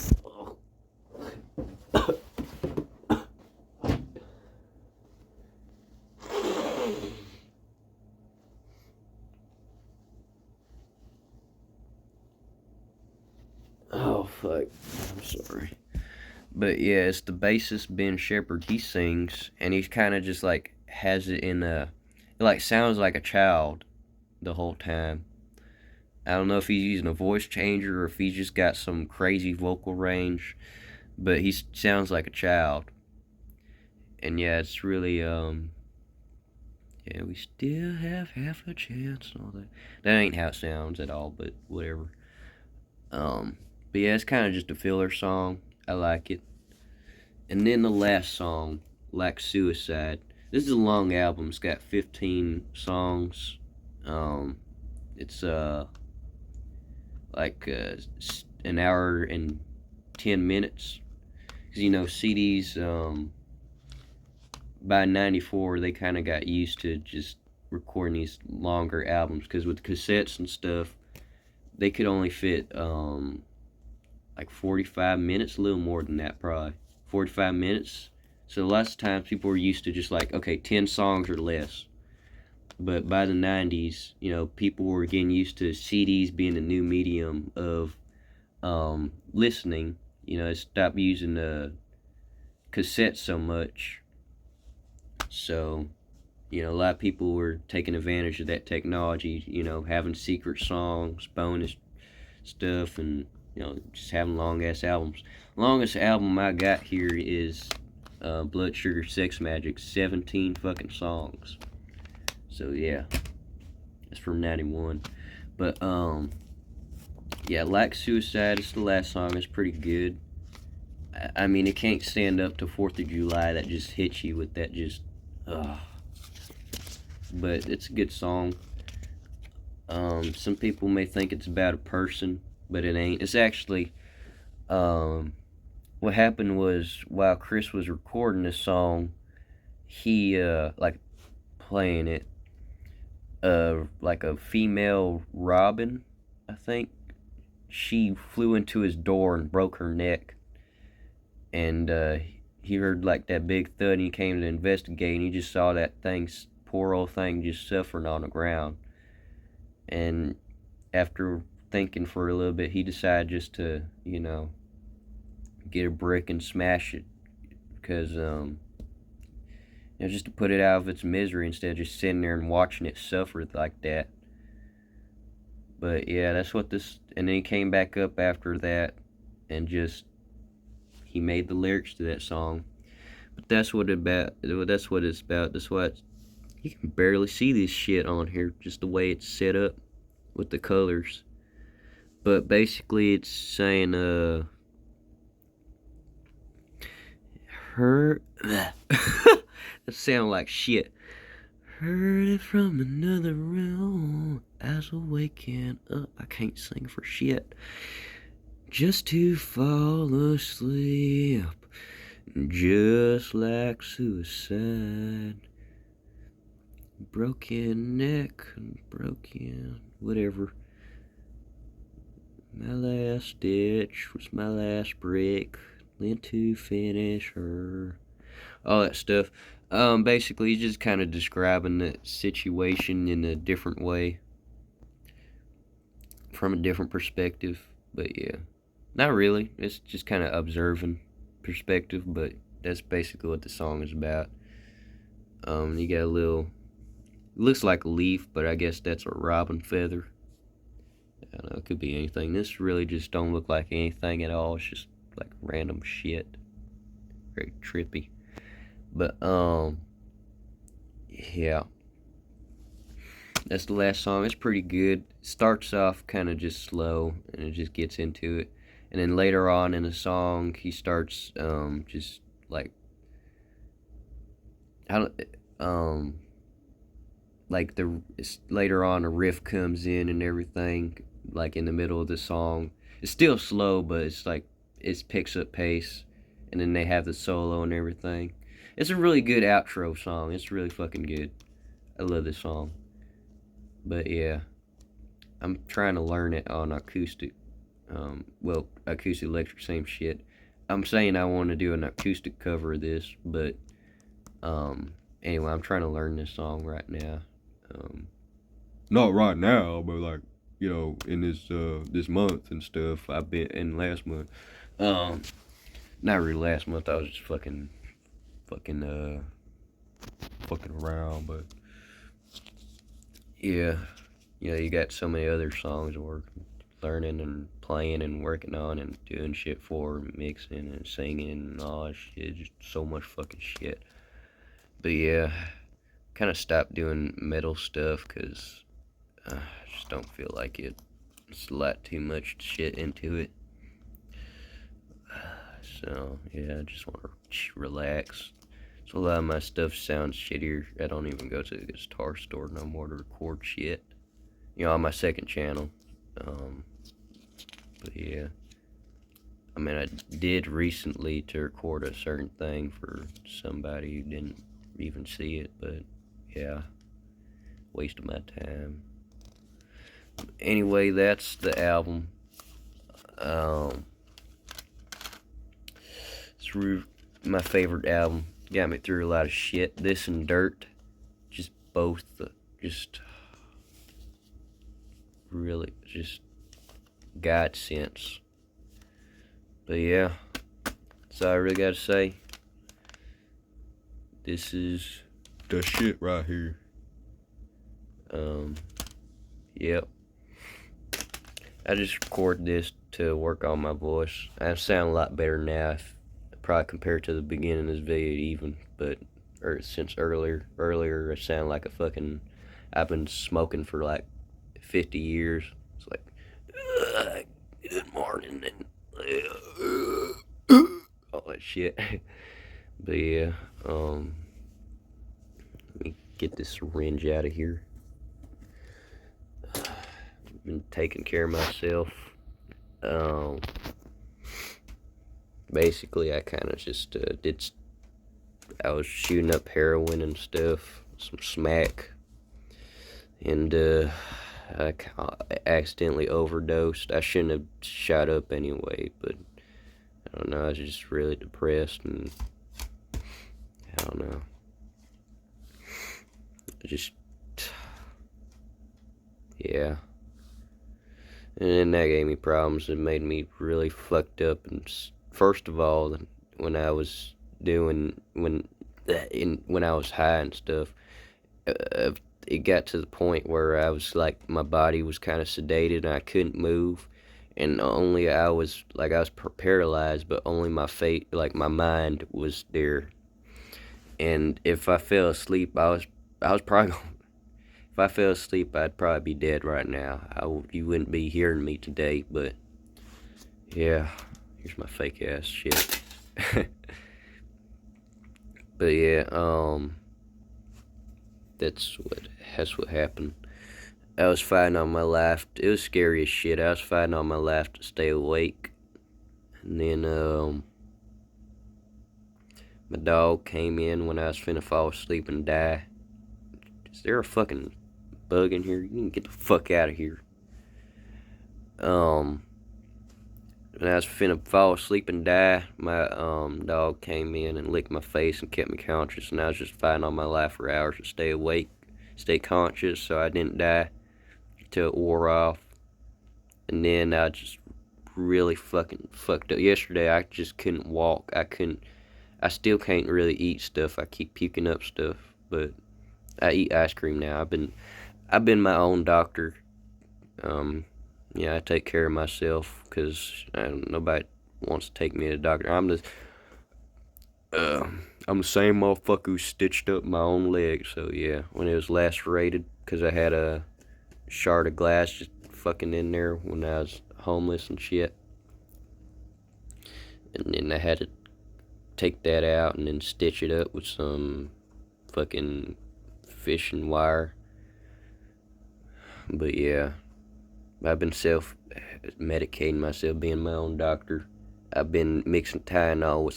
Oh fuck. I'm sorry. But yeah, it's the bassist Ben Shepherd. He sings, and he's kind of just like has it in a, it like sounds like a child the whole time. I don't know if he's using a voice changer or if he's just got some crazy vocal range, but he sounds like a child. And yeah, it's really yeah, we still have half a chance and all that. That ain't how it sounds at all, but whatever. But yeah, it's kind of just a filler song. I like it. And then the last song, Like Suicide. This is a long album. It's got 15 songs. It's like an hour and 10 minutes. Because, you know, CDs, by 94, they kind of got used to just recording these longer albums. Because with cassettes and stuff, they could only fit like 45 minutes, a little more than that probably. 45 minutes. So lots of times people were used to just like, okay, 10 songs or less. But by the 90s, you know, people were getting used to CDs being the new medium of listening. You know, stopped using the cassette so much. So, you know, a lot of people were taking advantage of that technology, you know, having secret songs, bonus stuff, and, you know, just having long ass albums. Longest album I got here is Blood Sugar Sex Magic, 17 fucking songs. So yeah, it's from 91. But yeah, Like Suicide, it's the last song. It's pretty good. I mean, it can't stand up to 4th of July. That just hits you with that just, but it's a good song. Some people may think it's about a person, but it ain't. It's actually, what happened was while Chris was recording this song, he, like, playing it, like a female robin, I think, she flew into his door and broke her neck, and he heard like that big thud and he came to investigate and he just saw that poor old thing just suffering on the ground. And after thinking for a little bit, he decided just to, get a brick and smash it because, just to put it out of its misery instead of just sitting there and watching it suffer like that. But yeah, that's what this. And then he came back up after that, and he made the lyrics to that song. But that's what it's about. That's why you can barely see this shit on here, just the way it's set up with the colors. But basically, it's saying her. That sound like shit. Heard it from another realm as a waking up. I can't sing for shit. Just to fall asleep, just like suicide. Broken neck and broken whatever. My last stitch was my last brick. Lent to finish her. All that stuff. Basically, just kind of describing the situation in a different way, from a different perspective. But yeah, not really. It's just kind of observing perspective. But that's basically what the song is about. You got a little. It looks like a leaf, but I guess that's a robin feather. I don't know. It could be anything. This really just don't look like anything at all. It's just like random shit. Very trippy. But yeah, that's the last song. It's pretty good. It starts off kind of just slow, and it just gets into it. And then later on in the song, he starts just like later on a riff comes in and everything, like in the middle of the song. It's still slow, but it's like it picks up pace, and then they have the solo and everything. It's a really good outro song. It's really fucking good. I love this song. But yeah, I'm trying to learn it on acoustic. Acoustic electric, same shit. I'm saying I want to do an acoustic cover of this, but anyway, I'm trying to learn this song right now. Not right now, but like, in this month and stuff. I've been in last month. Not really last month. I was just fucking around, but yeah, you got so many other songs learning and playing and working on and doing shit for, mixing and singing and all that shit. Just so much fucking shit. But yeah, kind of stopped doing metal stuff because I just don't feel like it. It's a lot too much shit into it. So yeah, I just want to relax. So a lot of my stuff sounds shittier. I don't even go to the guitar store no more to record shit. On my second channel. But yeah. I mean, I did recently to record a certain thing for somebody who didn't even see it, but yeah, waste of my time. Anyway, that's the album. It's my favorite album. Got me through a lot of shit. This and Dirt, just both, really, just God sense. But yeah, that's all I really gotta say. This is the shit right here. Yep. I just recorded this to work on my voice. I sound a lot better now, probably compared to the beginning of this video even, since earlier I sound like a fucking, I've been smoking for like 50 years. It's like, good morning, and all that shit. But yeah, let me get this syringe out of here. I've been taking care of myself. Basically, I kind of just I was shooting up heroin and stuff, some smack, and I accidentally overdosed. I shouldn't have shot up anyway, but I don't know, I was just really depressed and I don't know. Just, yeah. And then that gave me problems. It made me really fucked up. And first of all, when I was doing when I was high and stuff, uh, it got to the point where I was like my body was kind of sedated and I couldn't move, and only I was like I was paralyzed, but only my face, like my mind, was there. And if I fell asleep, I was probably if I fell asleep, I'd probably be dead right now. You wouldn't be hearing me today, but yeah, here's my fake ass shit. But yeah, that's what happened. I was fighting on my life. It was scary as shit. I was fighting on my life to stay awake, and then my dog came in when I was finna fall asleep and die. Is there a fucking bug in here? You can get the fuck out of here. When I was finna fall asleep and die, my dog came in and licked my face and kept me conscious, and I was just fighting on my life for hours to stay awake, stay conscious, so I didn't die till it wore off. And then I just really fucking fucked up. Yesterday I just couldn't walk. I still can't really eat stuff. I keep puking up stuff, but I eat ice cream now. I've been my own doctor. Yeah, I take care of myself because nobody wants to take me to the doctor. I'm the same motherfucker who stitched up my own leg. So yeah, when it was lacerated, because I had a shard of glass just fucking in there when I was homeless and shit, and then I had to take that out and then stitch it up with some fucking fishing wire. But yeah, I've been self-medicating myself, being my own doctor. I've been mixing Tylenol with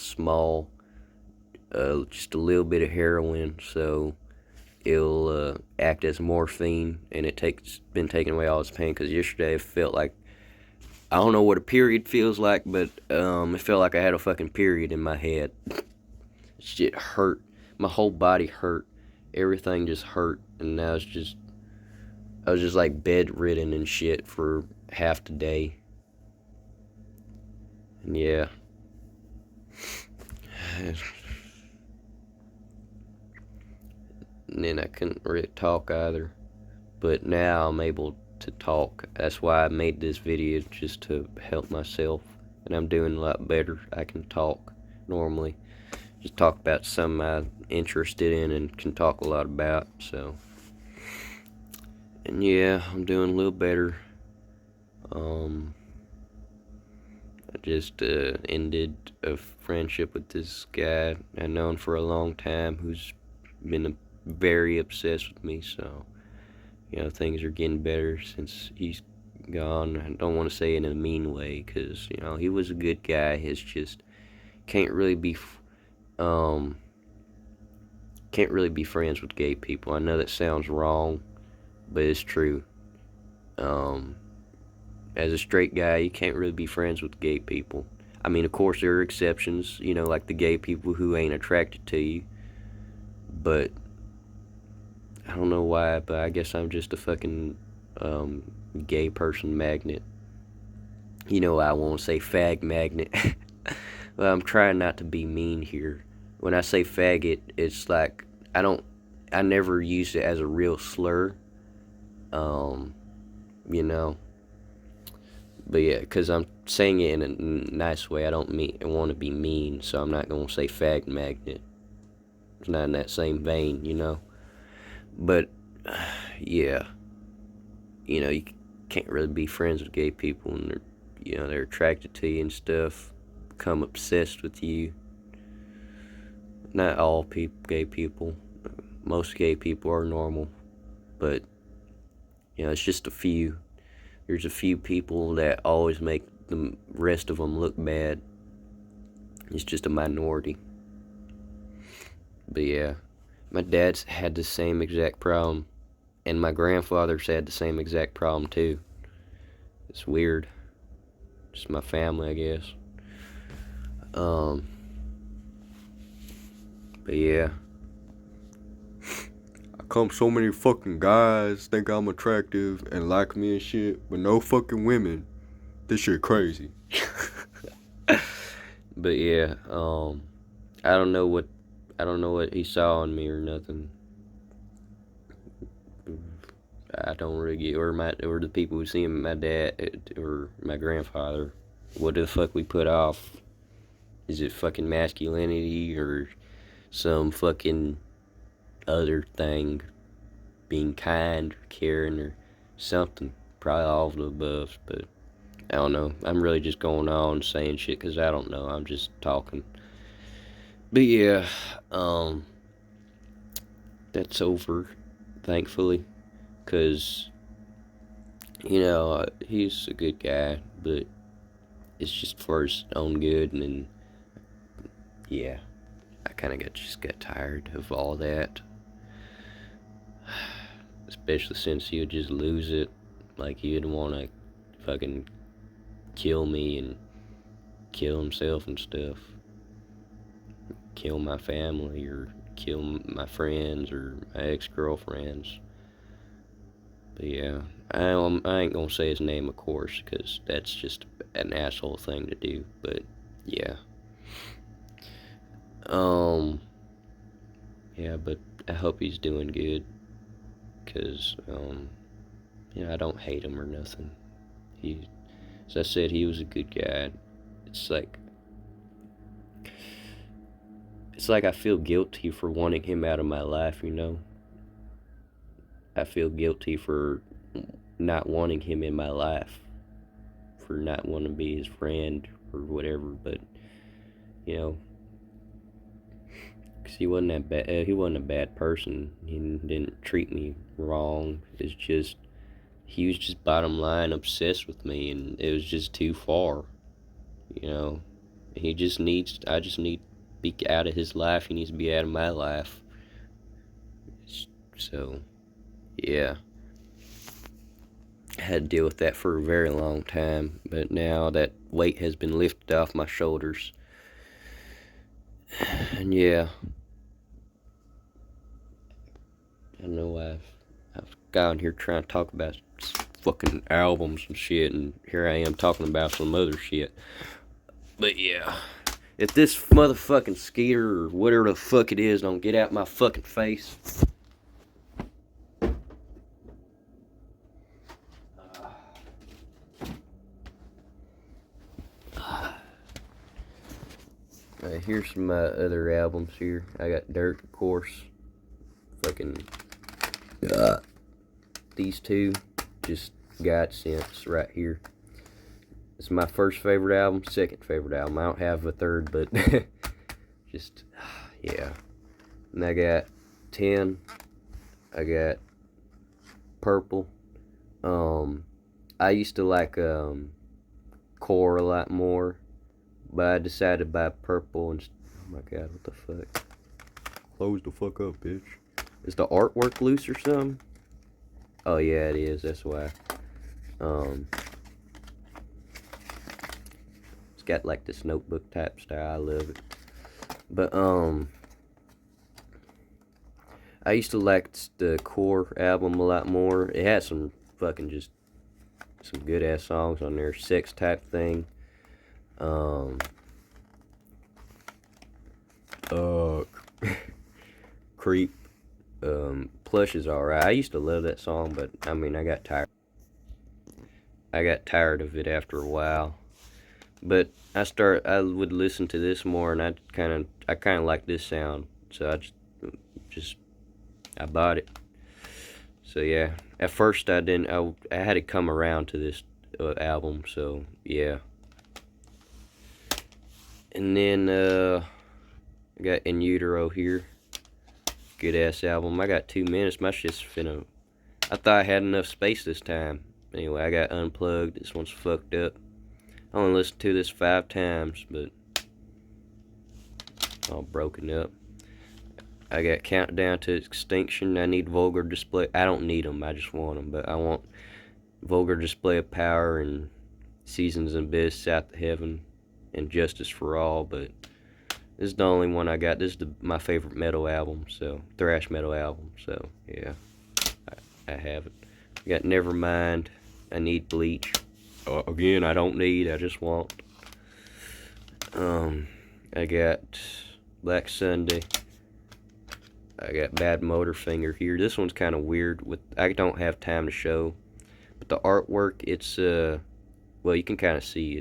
just a little bit of heroin, so it'll act as morphine, and been taking away all its pain. Because yesterday it felt like, I don't know what a period feels like, but it felt like I had a fucking period in my head. Shit hurt. My whole body hurt. Everything just hurt, and I was just like bedridden and shit for half the day. And yeah. And then I couldn't really talk either. But now I'm able to talk. That's why I made this video, just to help myself. And I'm doing a lot better. I can talk normally. Just talk about something I'm interested in and can talk a lot about. So, and yeah, I'm doing a little better. I just ended a friendship with this guy I've known for a long time, who's been very obsessed with me. So, things are getting better since he's gone. I don't want to say it in a mean way, because he was a good guy. It's just can't really be friends with gay people. I know that sounds wrong, but it's true. As a straight guy, you can't really be friends with gay people. I mean, of course, there are exceptions, like the gay people who ain't attracted to you. But I don't know why, but I guess I'm just a fucking gay person magnet. I won't say fag magnet. Well, I'm trying not to be mean here. When I say faggot, it's like, I never used it as a real slur. You know. But yeah, because I'm saying it in a nice way. I want to be mean, so I'm not going to say fag magnet. It's not in that same vein. But, yeah. You can't really be friends with gay people, and they're attracted to you and stuff, become obsessed with you. Not all gay people. Most gay people are normal, but, it's just a few. There's a few people that always make the rest of them look bad. It's just a minority. But yeah, my dad's had the same exact problem, and my grandfather's had the same exact problem too. It's weird. Just my family, I guess. But yeah. I come so many fucking guys think I'm attractive and like me and shit, but no fucking women. This shit crazy. But yeah, I don't know what he saw in me or nothing. I don't really get, or the people who see him, my dad or my grandfather. What the fuck we put off? Is it fucking masculinity or some fucking other thing? Being kind, or caring, or something. Probably all of the above, but I don't know. I'm really just going on saying shit because I don't know. I'm just talking. But yeah, that's over, thankfully, because he's a good guy, but it's just for his own good, and then yeah, I kind of just got tired of all that, especially since he would just lose it, like he'd want to fucking kill me and kill himself and stuff, kill my family or kill my friends or my ex-girlfriends. But yeah, I ain't gonna say his name, of course, because that's just an asshole thing to do. But yeah, yeah. But I hope he's doing good, because I don't hate him or nothing. As I said, he was a good guy. It's like I feel guilty for wanting him out of my life. I feel guilty for not wanting him in my life, for not wanting to be his friend or whatever. But because he wasn't that bad. He wasn't a bad person. He didn't treat me wrong. It's just he was just bottom line obsessed with me, and it was just too far. He just needs. I just need to be out of his life. He needs to be out of my life. So, yeah. I had to deal with that for a very long time, but now that weight has been lifted off my shoulders. And yeah, I know I've gone here trying to talk about fucking albums and shit, and here I am talking about some other shit. But yeah, if this motherfucking Skeeter or whatever the fuck it is don't get out my fucking face. Here's some of my other albums here. I got Dirt, of course. Fucking these two just God sense right here. It's my first favorite album, second favorite album. I don't have a third, but just yeah. And I got 10. I got Purple. I used to like Core a lot more, but I decided to buy Purple and oh my god, what the fuck? Close the fuck up, bitch. Is the artwork loose or something? Oh yeah, it is. That's why. It's got like this notebook type style. I love it. But I used to like the Core album a lot more. It had some fucking just some good ass songs on there. Sex Type Thing. Creep. Plush is alright. I used to love that song, but I mean, I got tired. I got tired of it after a while. But I would listen to this more, and I kind of like this sound, so I bought it. So yeah, at first I didn't. I had to come around to this album. So yeah. And then I got In Utero here. Good ass album. I got 2 minutes. My shit's finna. I thought I had enough space this time. Anyway, I got unplugged. This one's fucked up. I only listened to this 5 times, but all broken up. I got Countdown to Extinction. I need Vulgar Display. I don't need them. I just want them. But I want Vulgar Display of Power and Seasons and Abyss, South of Heaven, and Justice for All. But This is the only one I got. This is my favorite metal album, so thrash metal album. So yeah, I have it. I got Nevermind. I need Bleach. Again, I don't need. I just want. I got Black Sunday. I got Bad Motorfinger here. This one's kind of weird. I don't have time to show, but the artwork, it's well, you can kind of see.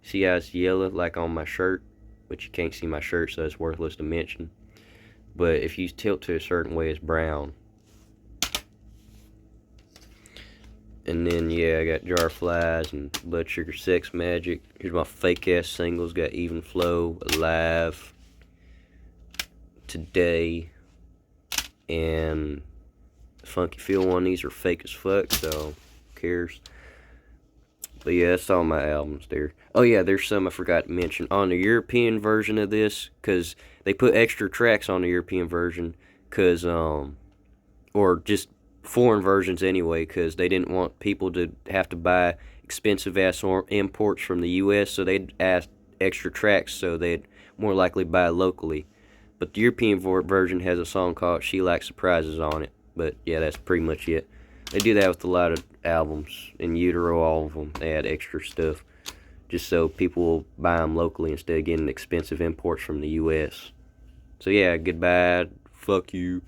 See how it's yellow like on my shirt, but you can't see my shirt, so it's worthless to mention. But if you tilt to a certain way, it's brown. And then yeah, I got Jar Flies and Blood Sugar Sex Magic. Here's my fake ass singles. Got Even Flow, Alive, Today, and Funky Feel one. These are fake as fuck, so who cares? But yeah, that's all my albums there. Oh yeah, there's some I forgot to mention. On the European version of this, because they put extra tracks on the European version, because, or just foreign versions anyway, because they didn't want people to have to buy expensive ass imports from the US, so they'd ask extra tracks so they'd more likely buy locally. But the European version has a song called She Likes Surprises on it. But yeah, that's pretty much it. They do that with a lot of albums. In Utero, all of them, they add extra stuff just so people will buy them locally instead of getting expensive imports from the US. So yeah, goodbye. Fuck you.